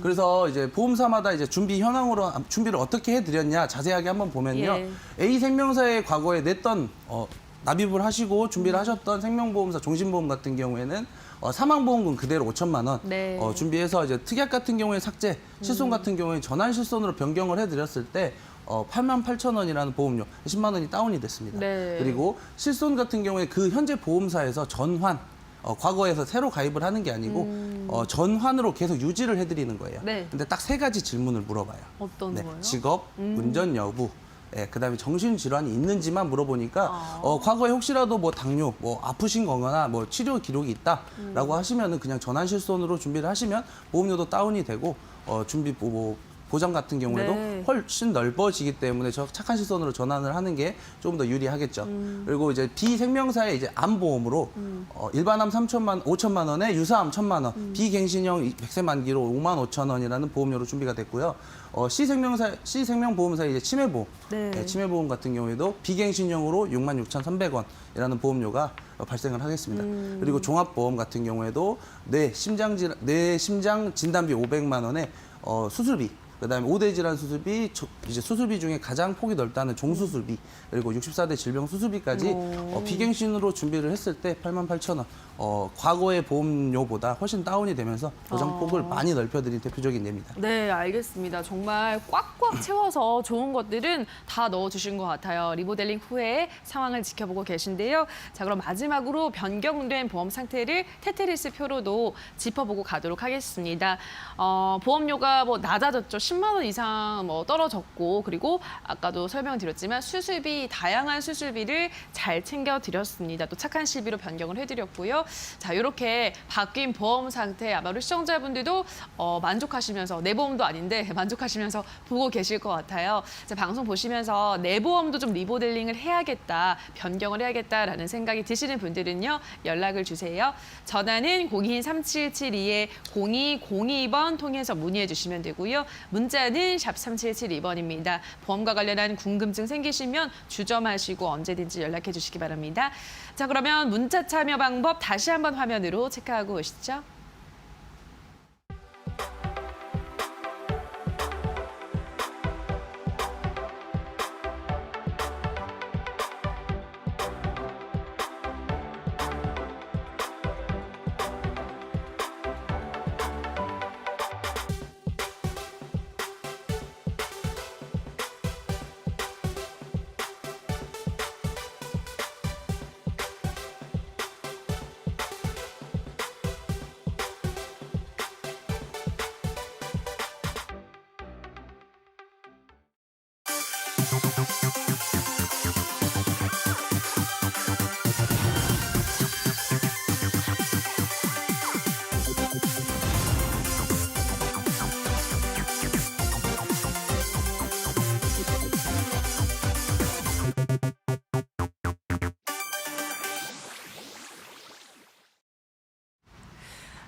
[SPEAKER 4] 그래서 이제 보험사마다 이제 준비 현황으로 준비를 어떻게 해드렸냐 자세하게 한번 보면요.
[SPEAKER 1] 예.
[SPEAKER 4] A 생명사에 과거에 냈던 납입을 하시고 준비를 하셨던 생명보험사, 종신보험 같은 경우에는 사망보험금 그대로 5천만 원
[SPEAKER 1] 네.
[SPEAKER 4] 준비해서 이제 특약 같은 경우에 삭제, 실손 같은 경우에 전환 실손으로 변경을 해드렸을 때 88,000원이라는 보험료 10만 원이 다운이 됐습니다.
[SPEAKER 1] 네.
[SPEAKER 4] 그리고 실손 같은 경우에 그 현재 보험사에서 전환 과거에서 새로 가입을 하는 게 아니고 전환으로 계속 유지를 해드리는 거예요.
[SPEAKER 1] 네.
[SPEAKER 4] 근데 딱 3가지 질문을 물어봐요.
[SPEAKER 1] 어떤 거요?
[SPEAKER 4] 직업, 운전 여부, 그다음에 정신질환이 있는지만 물어보니까 과거에 혹시라도 뭐 당뇨, 뭐 아프신 거거나 뭐 치료 기록이 있다라고 하시면은 그냥 전환실손으로 준비를 하시면 보험료도 다운이 되고 준비 보장 같은 경우에도
[SPEAKER 1] 네.
[SPEAKER 4] 훨씬 넓어지기 때문에 저 착한 실손으로 전환을 하는 게 조금 더 유리하겠죠. 그리고 이제 비생명사의 이제 암보험으로 일반암 5천만 원에 유사암 1,000만 원, 비갱신형 100세 만기로 5만 5천 원이라는 보험료로 준비가 됐고요. C생명보험사의 이제 치매보험,
[SPEAKER 1] 네.
[SPEAKER 4] 치매보험 같은 경우에도 비갱신형으로 66,300원이라는 보험료가 발생을 하겠습니다. 그리고 종합보험 같은 경우에도 뇌 심장 진단비 500만 원에 수술비, 그다음에 5대 질환 수술비, 이제 수술비 중에 가장 폭이 넓다는 종수술비, 그리고 64대 질병 수술비까지 비갱신으로 준비를 했을 때 88,000원. 과거의 보험료보다 훨씬 다운이 되면서 보장폭을 많이 넓혀드린 대표적인 예입니다.
[SPEAKER 1] 네, 알겠습니다. 정말 꽉꽉 채워서 좋은 것들은 다 넣어주신 것 같아요. 리모델링 후에 상황을 지켜보고 계신데요. 자, 그럼 마지막으로 변경된 보험 상태를 테트리스 표로도 짚어보고 가도록 하겠습니다. 보험료가 뭐 낮아졌죠. 10만 원 이상 뭐 떨어졌고, 그리고 아까도 설명드렸지만 수술비, 다양한 수술비를 잘 챙겨드렸습니다. 또 착한 실비로 변경을 해드렸고요. 자, 이렇게 바뀐 보험 상태 아마 우리 시청자분들도 만족하시면서 내 보험도 아닌데 만족하시면서 보고 계실 것 같아요. 자, 방송 보시면서 내 보험도 좀 리모델링을 해야겠다, 변경을 해야겠다라는 생각이 드시는 분들은요, 연락을 주세요. 전화는 02-3772-0202번 통해서 문의해 주시면 되고요. 문자는 샵 3772번입니다. 보험과 관련한 궁금증 생기시면 주점하시고 언제든지 연락해 주시기 바랍니다. 자, 그러면 문자 참여 방법 다시 한번 화면으로 체크하고 오시죠.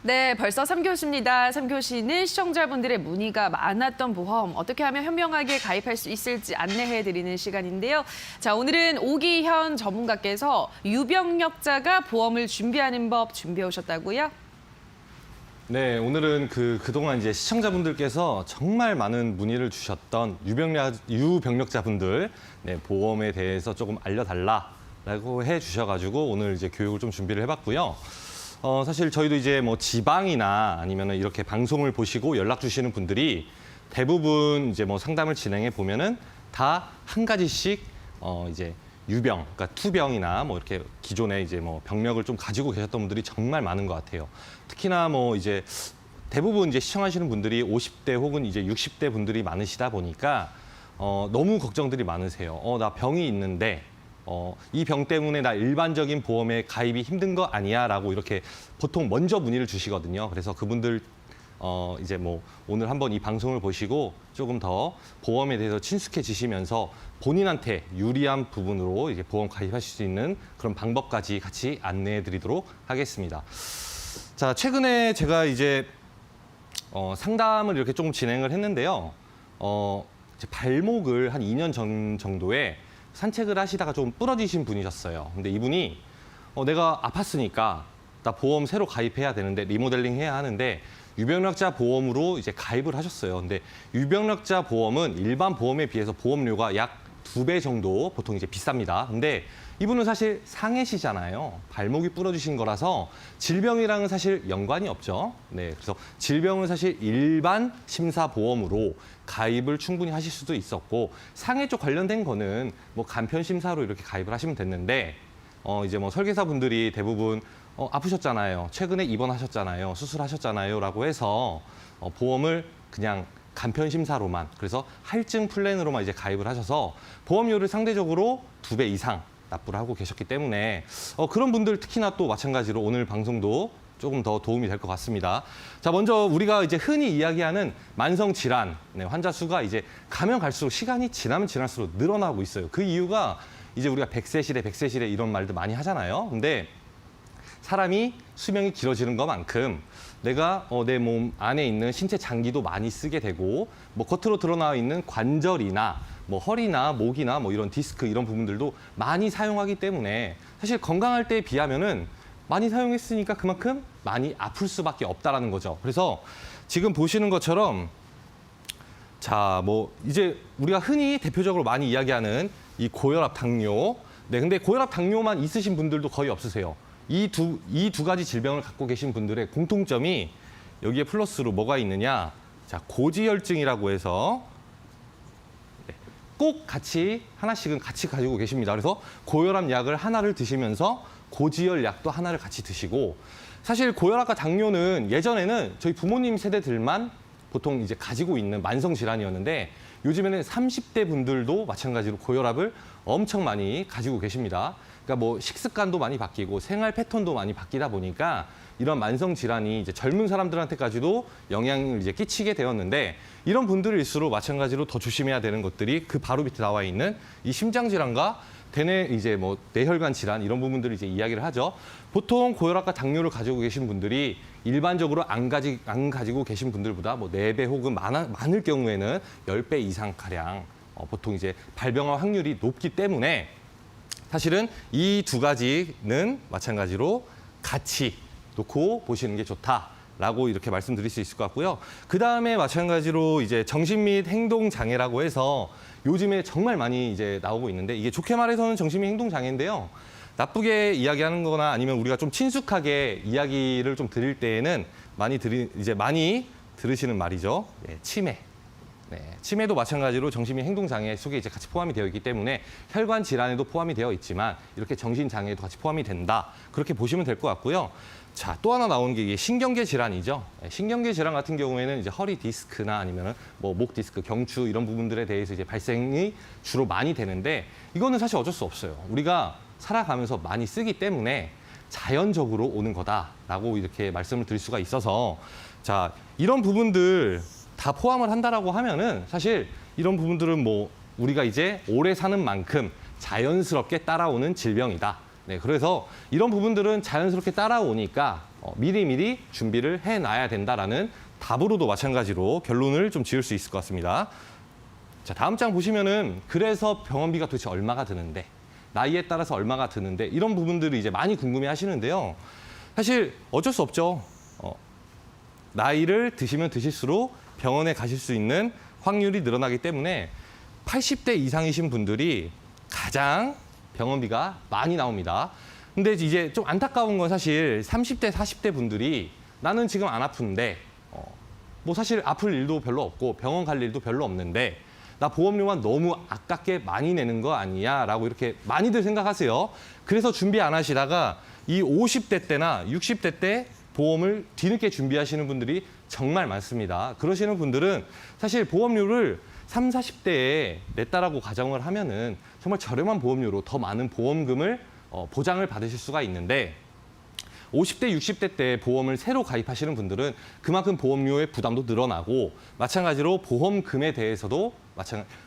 [SPEAKER 1] 네, 벌써 3교시입니다. 3교시는 시청자분들의 문의가 많았던 보험, 어떻게 하면 현명하게 가입할 수 있을지 안내해드리는 시간인데요. 자, 오늘은 오기현 전문가께서 유병력자가 보험을 준비하는 법 준비해 오셨다고요?
[SPEAKER 5] 네, 오늘은 그동안 이제 시청자분들께서 정말 많은 문의를 주셨던 유병력자분들 네, 보험에 대해서 조금 알려달라고 해 주셔가지고 오늘 이제 교육을 좀 준비를 해봤고요. 사실 저희도 이제 뭐 지방이나 아니면은 이렇게 방송을 보시고 연락 주시는 분들이 대부분 이제 뭐 상담을 진행해 보면은 다 한 가지씩 이제 유병, 그러니까 투병이나 뭐 이렇게 기존에 이제 뭐 병력을 좀 가지고 계셨던 분들이 정말 많은 것 같아요. 특히나 뭐 이제 대부분 이제 시청하시는 분들이 50대 혹은 이제 60대 분들이 많으시다 보니까 너무 걱정들이 많으세요. 나 병이 있는데 이 병 때문에 나 일반적인 보험에 가입이 힘든 거 아니야?라고 이렇게 보통 먼저 문의를 주시거든요. 그래서 그분들 이제 뭐 오늘 한번 이 방송을 보시고 조금 더 보험에 대해서 친숙해지시면서 본인한테 유리한 부분으로 이제 보험 가입하실 수 있는 그런 방법까지 같이 안내해 드리도록 하겠습니다. 자, 최근에 제가 이제 상담을 이렇게 조금 진행을 했는데요. 이제 발목을 한 2년 전 정도에 산책을 하시다가 좀 부러지신 분이셨어요. 근데 이분이 내가 아팠으니까 나 보험 새로 가입해야 되는데 리모델링 해야 하는데 유병력자 보험으로 이제 가입을 하셨어요. 근데 유병력자 보험은 일반 보험에 비해서 보험료가 약 2배 정도 보통 이제 비쌉니다. 근데 이분은 사실 상해시잖아요. 발목이 부러지신 거라서 질병이랑은 사실 연관이 없죠. 네, 그래서 질병은 사실 일반 심사보험으로 가입을 충분히 하실 수도 있었고 상해 쪽 관련된 거는 뭐 간편 심사로 이렇게 가입을 하시면 됐는데 이제 뭐 설계사분들이 대부분 아프셨잖아요. 최근에 입원하셨잖아요. 수술하셨잖아요.라고 해서 보험을 그냥 간편 심사로만 그래서 할증 플랜으로만 이제 가입을 하셔서 보험료를 상대적으로 2배 이상 납부를 하고 계셨기 때문에 그런 분들 특히나 또 마찬가지로 오늘 방송도 조금 더 도움이 될 것 같습니다. 자, 먼저 우리가 이제 흔히 이야기하는 만성 질환 환자 수가 이제 가면 갈수록 시간이 지나면 지날수록 늘어나고 있어요. 그 이유가 이제 우리가 100세 시대, 100세 시대 이런 말도 많이 하잖아요. 근데 사람이 수명이 길어지는 것만큼 내가 내 몸 안에 있는 신체 장기도 많이 쓰게 되고 뭐 겉으로 드러나 있는 관절이나 뭐 허리나 목이나 뭐 이런 디스크 이런 부분들도 많이 사용하기 때문에 사실 건강할 때에 비하면은 많이 사용했으니까 그만큼 많이 아플 수밖에 없다라는 거죠. 그래서 지금 보시는 것처럼 자, 뭐 이제 우리가 흔히 대표적으로 많이 이야기하는 이 고혈압 당뇨. 네, 근데 고혈압 당뇨만 있으신 분들도 거의 없으세요. 이 두 가지 질병을 갖고 계신 분들의 공통점이 여기에 플러스로 뭐가 있느냐? 자, 고지혈증이라고 해서 꼭 같이 하나씩은 같이 가지고 계십니다. 그래서 고혈압 약을 하나를 드시면서 고지혈 약도 하나를 같이 드시고 사실 고혈압과 당뇨는 예전에는 저희 부모님 세대들만 보통 이제 가지고 있는 만성 질환이었는데 요즘에는 30대 분들도 마찬가지로 고혈압을 엄청 많이 가지고 계십니다. 그러니까 뭐 식습관도 많이 바뀌고 생활 패턴도 많이 바뀌다 보니까 이런 만성 질환이 이제 젊은 사람들한테까지도 영향을 이제 끼치게 되었는데 이런 분들일수록 마찬가지로 더 조심해야 되는 것들이 그 바로 밑에 나와 있는 이 심장 질환과 대뇌 이제 뭐 뇌혈관 질환 이런 부분들을 이제 이야기를 하죠. 보통 고혈압과 당뇨를 가지고 계신 분들이 일반적으로 안 가지고 계신 분들보다 뭐 4배 혹은 많을 경우에는 10배 이상 가량 보통 이제 발병할 확률이 높기 때문에 사실은 이 두 가지는 마찬가지로 같이 놓고 보시는 게 좋다라고 이렇게 말씀드릴 수 있을 것 같고요. 그 다음에 마찬가지로 이제 정신 및 행동 장애라고 해서 요즘에 정말 많이 이제 나오고 있는데 이게 좋게 말해서는 정신 및 행동 장애인데요. 나쁘게 이야기하는 거나 아니면 우리가 좀 친숙하게 이야기를 좀 드릴 때에는 많이 들으시는 말이죠. 네, 치매. 네, 치매도 마찬가지로 정신 및 행동 장애 속에 이제 같이 포함이 되어 있기 때문에 혈관 질환에도 포함이 되어 있지만 이렇게 정신 장애에도 같이 포함이 된다. 그렇게 보시면 될 것 같고요. 자, 또 하나 나오는 게 이게 신경계 질환이죠. 신경계 질환 같은 경우에는 이제 허리 디스크나 아니면은 뭐 목 디스크, 경추 이런 부분들에 대해서 이제 발생이 주로 많이 되는데 이거는 사실 어쩔 수 없어요. 우리가 살아가면서 많이 쓰기 때문에 자연적으로 오는 거다라고 이렇게 말씀을 드릴 수가 있어서 자, 이런 부분들 다 포함을 한다라고 하면은 사실 이런 부분들은 뭐 우리가 이제 오래 사는 만큼 자연스럽게 따라오는 질병이다. 네, 그래서 이런 부분들은 자연스럽게 따라오니까 미리미리 준비를 해놔야 된다라는 답으로도 마찬가지로 결론을 좀 지을 수 있을 것 같습니다. 자, 다음 장 보시면은 그래서 병원비가 도대체 얼마가 드는데 나이에 따라서 얼마가 드는데 이런 부분들을 이제 많이 궁금해 하시는데요. 사실 어쩔 수 없죠. 나이를 드시면 드실수록 병원에 가실 수 있는 확률이 늘어나기 때문에 80대 이상이신 분들이 가장 병원비가 많이 나옵니다. 근데 이제 좀 안타까운 건 사실 30대, 40대 분들이 나는 지금 안 아픈데 뭐 사실 아플 일도 별로 없고 병원 갈 일도 별로 없는데 나 보험료만 너무 아깝게 많이 내는 거 아니야? 라고 이렇게 많이들 생각하세요. 그래서 준비 안 하시다가 이 50대 때나 60대 때 보험을 뒤늦게 준비하시는 분들이 정말 많습니다. 그러시는 분들은 사실 보험료를 30, 40대에 냈다라고 가정을 하면은 정말 저렴한 보험료로 더 많은 보험금을 보장을 받으실 수가 있는데 50대, 60대 때 보험을 새로 가입하시는 분들은 그만큼 보험료의 부담도 늘어나고 마찬가지로 보험금에 대해서도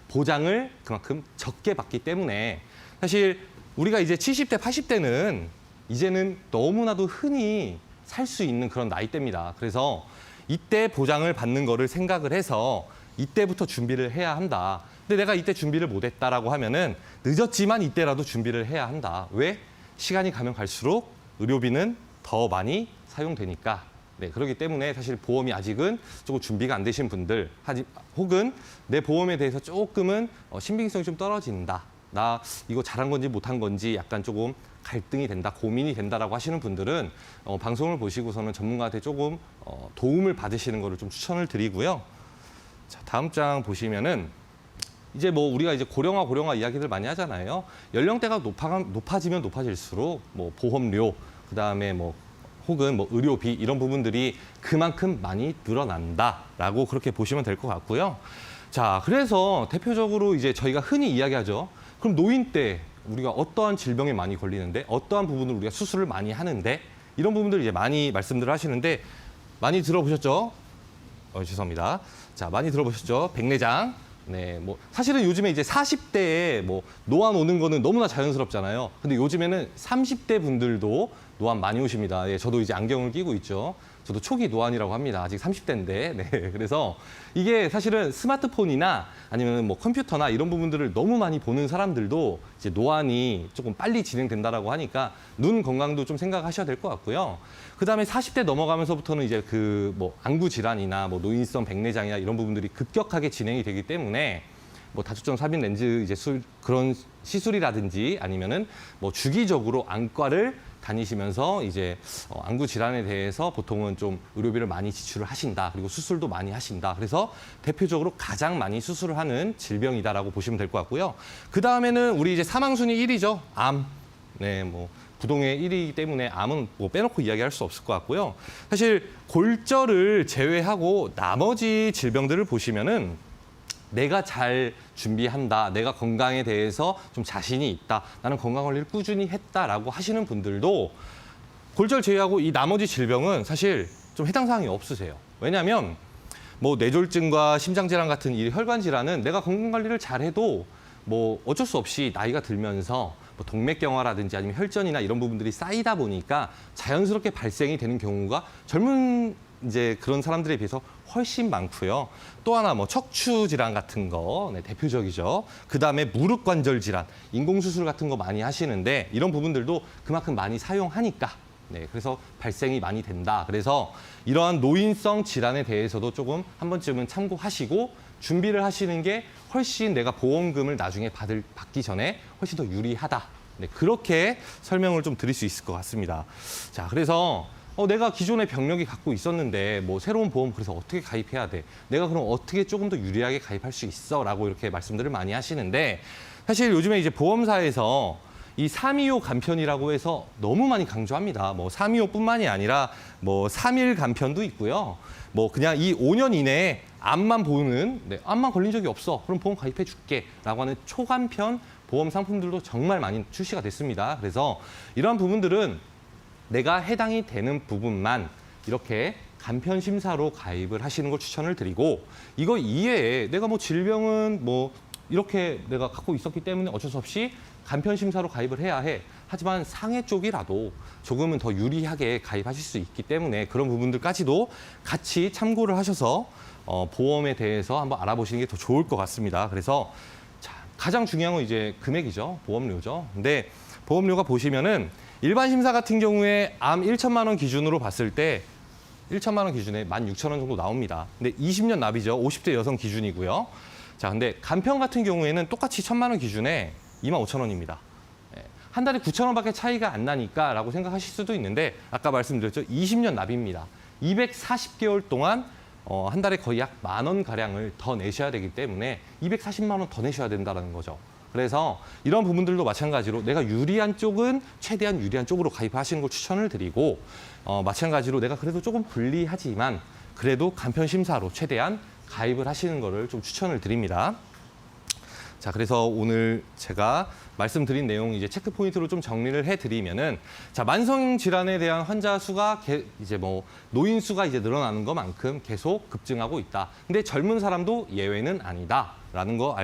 [SPEAKER 5] 보장을 그만큼 적게 받기 때문에 사실 우리가 이제 70대, 80대는 이제는 너무나도 흔히 살 수 있는 그런 나이대입니다. 그래서 이때 보장을 받는 거를 생각을 해서 이때부터 준비를 해야 한다. 근데 내가 이때 준비를 못했다라고 하면은 늦었지만 이때라도 준비를 해야 한다. 왜? 시간이 가면 갈수록 의료비는 더 많이 사용되니까. 네, 그렇기 때문에 사실 보험이 아직은 조금 준비가 안 되신 분들, 혹은 내 보험에 대해서 조금은 신빙성이 좀 떨어진다. 나 이거 잘한 건지 못한 건지 약간 조금 갈등이 된다, 고민이 된다라고 하시는 분들은 방송을 보시고서는 전문가한테 조금 도움을 받으시는 거를 좀 추천을 드리고요. 자, 다음 장 보시면은 이제 뭐 우리가 이제 고령화 이야기들 많이 하잖아요. 연령대가 높아지면 높아질수록 뭐 보험료, 그다음에 뭐 혹은 뭐 의료비 이런 부분들이 그만큼 많이 늘어난다라고 그렇게 보시면 될 것 같고요. 자, 그래서 대표적으로 이제 저희가 흔히 이야기하죠. 그럼 노인 때 우리가 어떠한 질병에 많이 걸리는데 어떠한 부분을 우리가 수술을 많이 하는데 이런 부분들 이제 많이 말씀들을 하시는데 많이 들어보셨죠? 죄송합니다. 자, 많이 들어보셨죠? 백내장. 네, 뭐 사실은 요즘에 이제 40대에 뭐 노안 오는 거는 너무나 자연스럽잖아요. 근데 요즘에는 30대 분들도 노안 많이 오십니다. 예, 저도 이제 안경을 끼고 있죠. 저도 초기 노안이라고 합니다. 아직 30대인데. 네, 그래서 이게 사실은 스마트폰이나 아니면 뭐 컴퓨터나 이런 부분들을 너무 많이 보는 사람들도 이제 노안이 조금 빨리 진행된다라고 하니까 눈 건강도 좀 생각하셔야 될 것 같고요. 그다음에 40대 넘어가면서부터는 이제 그 뭐 안구 질환이나 뭐 노인성 백내장이나 이런 부분들이 급격하게 진행이 되기 때문에 뭐 다초점 삽입 렌즈 이제 그런 시술이라든지 아니면은 뭐 주기적으로 안과를 다니시면서 이제 안구 질환에 대해서 보통은 좀 의료비를 많이 지출을 하신다. 그리고 수술도 많이 하신다. 그래서 대표적으로 가장 많이 수술을 하는 질병이다라고 보시면 될 것 같고요. 그 다음에는 우리 이제 사망 순위 1위죠. 암. 네, 뭐 부동의 1위이기 때문에 암은 뭐 빼놓고 이야기할 수 없을 것 같고요. 사실 골절을 제외하고 나머지 질병들을 보시면은 내가 잘 준비한다, 내가 건강에 대해서 좀 자신이 있다, 나는 건강관리를 꾸준히 했다라고 하시는 분들도 골절 제외하고 이 나머지 질병은 사실 좀 해당 사항이 없으세요. 왜냐하면 뭐 뇌졸중과 심장질환 같은 이 혈관 질환은 내가 건강관리를 잘해도 뭐 어쩔 수 없이 나이가 들면서 뭐 동맥경화라든지 아니면 혈전이나 이런 부분들이 쌓이다 보니까 자연스럽게 발생이 되는 경우가 젊은 이제 그런 사람들에 비해서 훨씬 많고요. 또 하나 뭐 척추 질환 같은 거 대표적이죠. 그다음에 무릎 관절 질환, 인공수술 같은 거 많이 하시는데 이런 부분들도 그만큼 많이 사용하니까 그래서 발생이 많이 된다. 그래서 이러한 노인성 질환에 대해서도 조금 한 번쯤은 참고하시고 준비를 하시는 게 훨씬 내가 보험금을 나중에 받기 전에 훨씬 더 유리하다. 그렇게 설명을 좀 드릴 수 있을 것 같습니다. 자, 그래서 내가 기존의 병력이 갖고 있었는데 뭐 새로운 보험 그래서 어떻게 가입해야 돼? 내가 그럼 어떻게 조금 더 유리하게 가입할 수 있어? 라고 이렇게 말씀들을 많이 하시는데 사실 요즘에 이제 보험사에서 이 325 간편이라고 해서 너무 많이 강조합니다. 뭐 325뿐만이 아니라 뭐 3일 간편도 있고요. 뭐 그냥 이 5년 이내에 암만 보는 암만 걸린 적이 없어. 그럼 보험 가입해 줄게. 라고 하는 초간편 보험 상품들도 정말 많이 출시가 됐습니다. 그래서 이러한 부분들은 내가 해당이 되는 부분만 이렇게 간편 심사로 가입을 하시는 걸 추천을 드리고 이거 이외에 내가 뭐 질병은 뭐 이렇게 내가 갖고 있었기 때문에 어쩔 수 없이 간편 심사로 가입을 해야 해. 하지만 상해 쪽이라도 조금은 더 유리하게 가입하실 수 있기 때문에 그런 부분들까지도 같이 참고를 하셔서 보험에 대해서 한번 알아보시는 게 더 좋을 것 같습니다. 그래서 자, 가장 중요한 건 이제 금액이죠. 보험료죠. 근데 보험료가 보시면은 일반 심사 같은 경우에 암 1천만 원 기준으로 봤을 때 1천만 원 기준에 16,000원 정도 나옵니다. 근데 20년 납이죠. 50대 여성 기준이고요. 자, 근데 간편 같은 경우에는 똑같이 1,000만 원 기준에 25,000원입니다. 한 달에 9,000원밖에 차이가 안 나니까라고 생각하실 수도 있는데 아까 말씀드렸죠. 20년 납입니다. 240개월 동안 한 달에 거의 약 10,000원 가량을 더 내셔야 되기 때문에 240만 원 더 내셔야 된다는 거죠. 그래서 이런 부분들도 마찬가지로 내가 유리한 쪽은 최대한 유리한 쪽으로 가입하시는 걸 추천을 드리고 마찬가지로 내가 그래도 조금 불리하지만 그래도 간편 심사로 최대한 가입을 하시는 거를 좀 추천을 드립니다. 자, 그래서 오늘 제가 말씀드린 내용 이제 체크 포인트로 좀 정리를 해드리면은 자, 만성 질환에 대한 환자 수가 이제 뭐 노인 수가 이제 늘어나는 것만큼 계속 급증하고 있다. 근데 젊은 사람도 예외는 아니다라는 거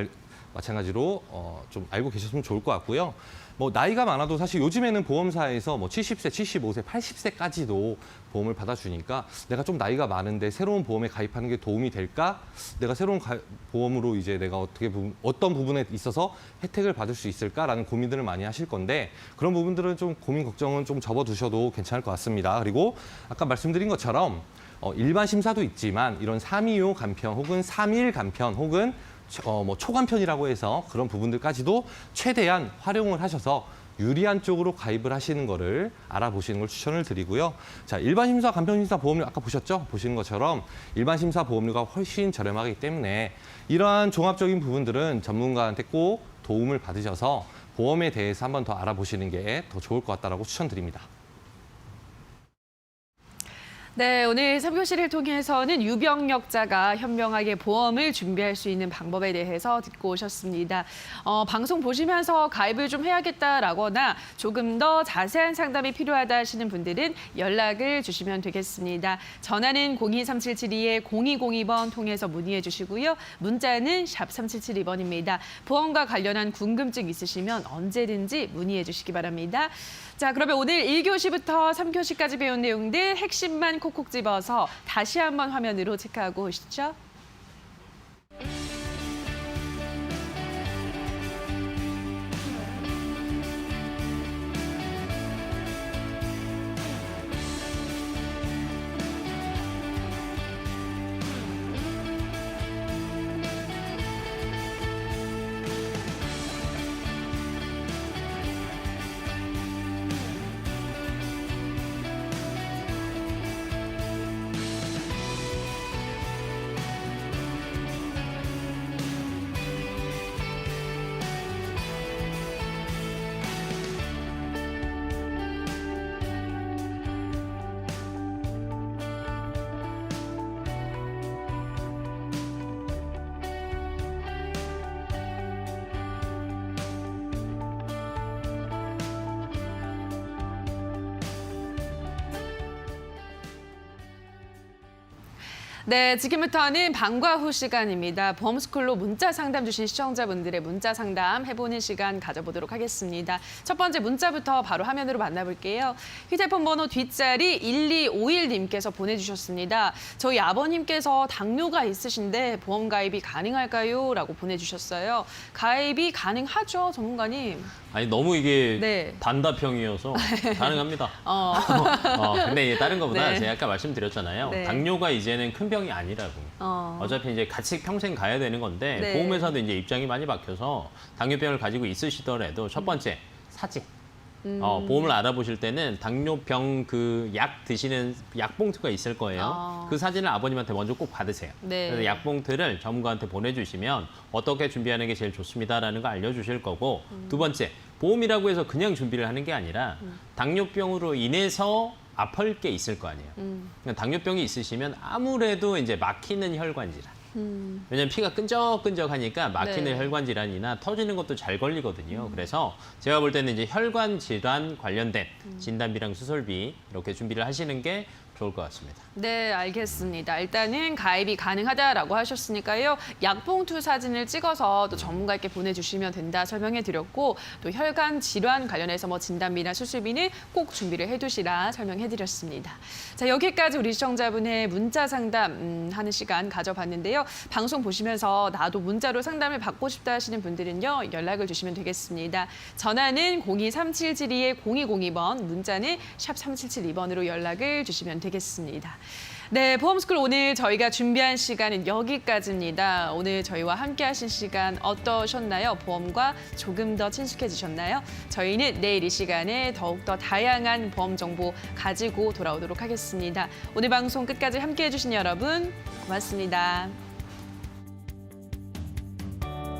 [SPEAKER 5] 마찬가지로 좀 알고 계셨으면 좋을 것 같고요. 뭐 나이가 많아도 사실 요즘에는 보험사에서 뭐 70세, 75세, 80세까지도 보험을 받아주니까 내가 좀 나이가 많은데 새로운 보험에 가입하는 게 도움이 될까? 내가 새로운 보험으로 이제 내가 어떤 부분에 있어서 혜택을 받을 수 있을까라는 고민들을 많이 하실 건데 그런 부분들은 좀 고민 걱정은 좀 접어두셔도 괜찮을 것 같습니다. 그리고 아까 말씀드린 것처럼 일반 심사도 있지만 이런 325 간편 혹은 3일 간편 혹은 뭐 초간편이라고 해서 그런 부분들까지도 최대한 활용을 하셔서 유리한 쪽으로 가입을 하시는 거를 알아보시는 걸 추천을 드리고요. 자, 일반 심사, 간편 심사 보험료 아까 보셨죠? 보시는 것처럼 일반 심사 보험료가 훨씬 저렴하기 때문에 이러한 종합적인 부분들은 전문가한테 꼭 도움을 받으셔서 보험에 대해서 한번 더 알아보시는 게 더 좋을 것 같다라고 추천드립니다.
[SPEAKER 1] 네, 오늘 3교시를 통해서는 유병력자가 현명하게 보험을 준비할 수 있는 방법에 대해서 듣고 오셨습니다. 방송 보시면서 가입을 좀 해야겠다라거나 조금 더 자세한 상담이 필요하다 하시는 분들은 연락을 주시면 되겠습니다. 전화는 023772-0202번 통해서 문의해 주시고요. 문자는 샵 3772번입니다. 보험과 관련한 궁금증 있으시면 언제든지 문의해 주시기 바랍니다. 자, 그러면 오늘 1교시부터 3교시까지 배운 내용들 핵심만 콕콕 집어서 다시 한번 화면으로 체크하고 오시죠. 네, 지금부터는 방과 후 시간입니다. 보험스쿨로 문자 상담 주신 시청자분들의 문자 상담 해보는 시간 가져보도록 하겠습니다. 첫 번째 문자부터 바로 화면으로 만나볼게요. 휴대폰 번호 뒷자리 1251님께서 보내주셨습니다. 저희 아버님께서 당뇨가 있으신데 보험 가입이 가능할까요? 라고 보내주셨어요. 가입이 가능하죠, 전문가님?
[SPEAKER 3] 아니 너무 이게
[SPEAKER 1] 네.
[SPEAKER 3] 단답형이어서 가능합니다. 근데 이제 다른 것보다
[SPEAKER 1] 네.
[SPEAKER 3] 제가 아까 말씀드렸잖아요.
[SPEAKER 1] 네.
[SPEAKER 3] 당뇨가 이제는 큰 병이 아니라고. 어차피 이제 같이 평생 가야 되는 건데
[SPEAKER 1] 네.
[SPEAKER 3] 보험회사도 이제 입장이 많이 바뀌어서 당뇨병을 가지고 있으시더라도 첫 번째 사진. 보험을 알아보실 때는 당뇨병 그 약 드시는 약봉투가 있을 거예요. 그 사진을 아버님한테 먼저 꼭 받으세요.
[SPEAKER 1] 네.
[SPEAKER 3] 그래서 약봉투를 전문가한테 보내주시면 어떻게 준비하는 게 제일 좋습니다라는 거 알려주실 거고 두 번째, 보험이라고 해서 그냥 준비를 하는 게 아니라 당뇨병으로 인해서 아플 게 있을 거 아니에요. 그러니까 당뇨병이 있으시면 아무래도 이제 막히는 혈관 질환. 왜냐면 피가 끈적끈적하니까 막히는
[SPEAKER 1] 네.
[SPEAKER 3] 혈관 질환이나 터지는 것도 잘 걸리거든요. 그래서 제가 볼 때는 이제 혈관 질환 관련된 진단비랑 수술비 이렇게 준비를 하시는 게 좋을 것 같습니다.
[SPEAKER 1] 네, 알겠습니다. 일단은 가입이 가능하다라고 하셨으니까요. 약봉투 사진을 찍어서 또 전문가께 보내주시면 된다 설명해 드렸고 또 혈관 질환 관련해서 뭐 진단비나 수술비는 꼭 준비를 해두시라 설명해 드렸습니다. 자, 여기까지 우리 시청자분의 문자 상담 하는 시간 가져봤는데요. 방송 보시면서 나도 문자로 상담을 받고 싶다 하시는 분들은요. 연락을 주시면 되겠습니다. 전화는 023772-0202번, 문자는 샵 3772번으로 연락을 주시면 됩니다. 되겠습니다. 네, 보험스쿨 오늘 저희가 준비한 시간은 여기까지입니다. 오늘 저희와 함께 하신 시간 어떠셨나요? 보험과 조금 더 친숙해지셨나요? 저희는 내일 이 시간에 더욱더 다양한 보험 정보 가지고 돌아오도록 하겠습니다. 오늘 방송 끝까지 함께 해주신 여러분 고맙습니다.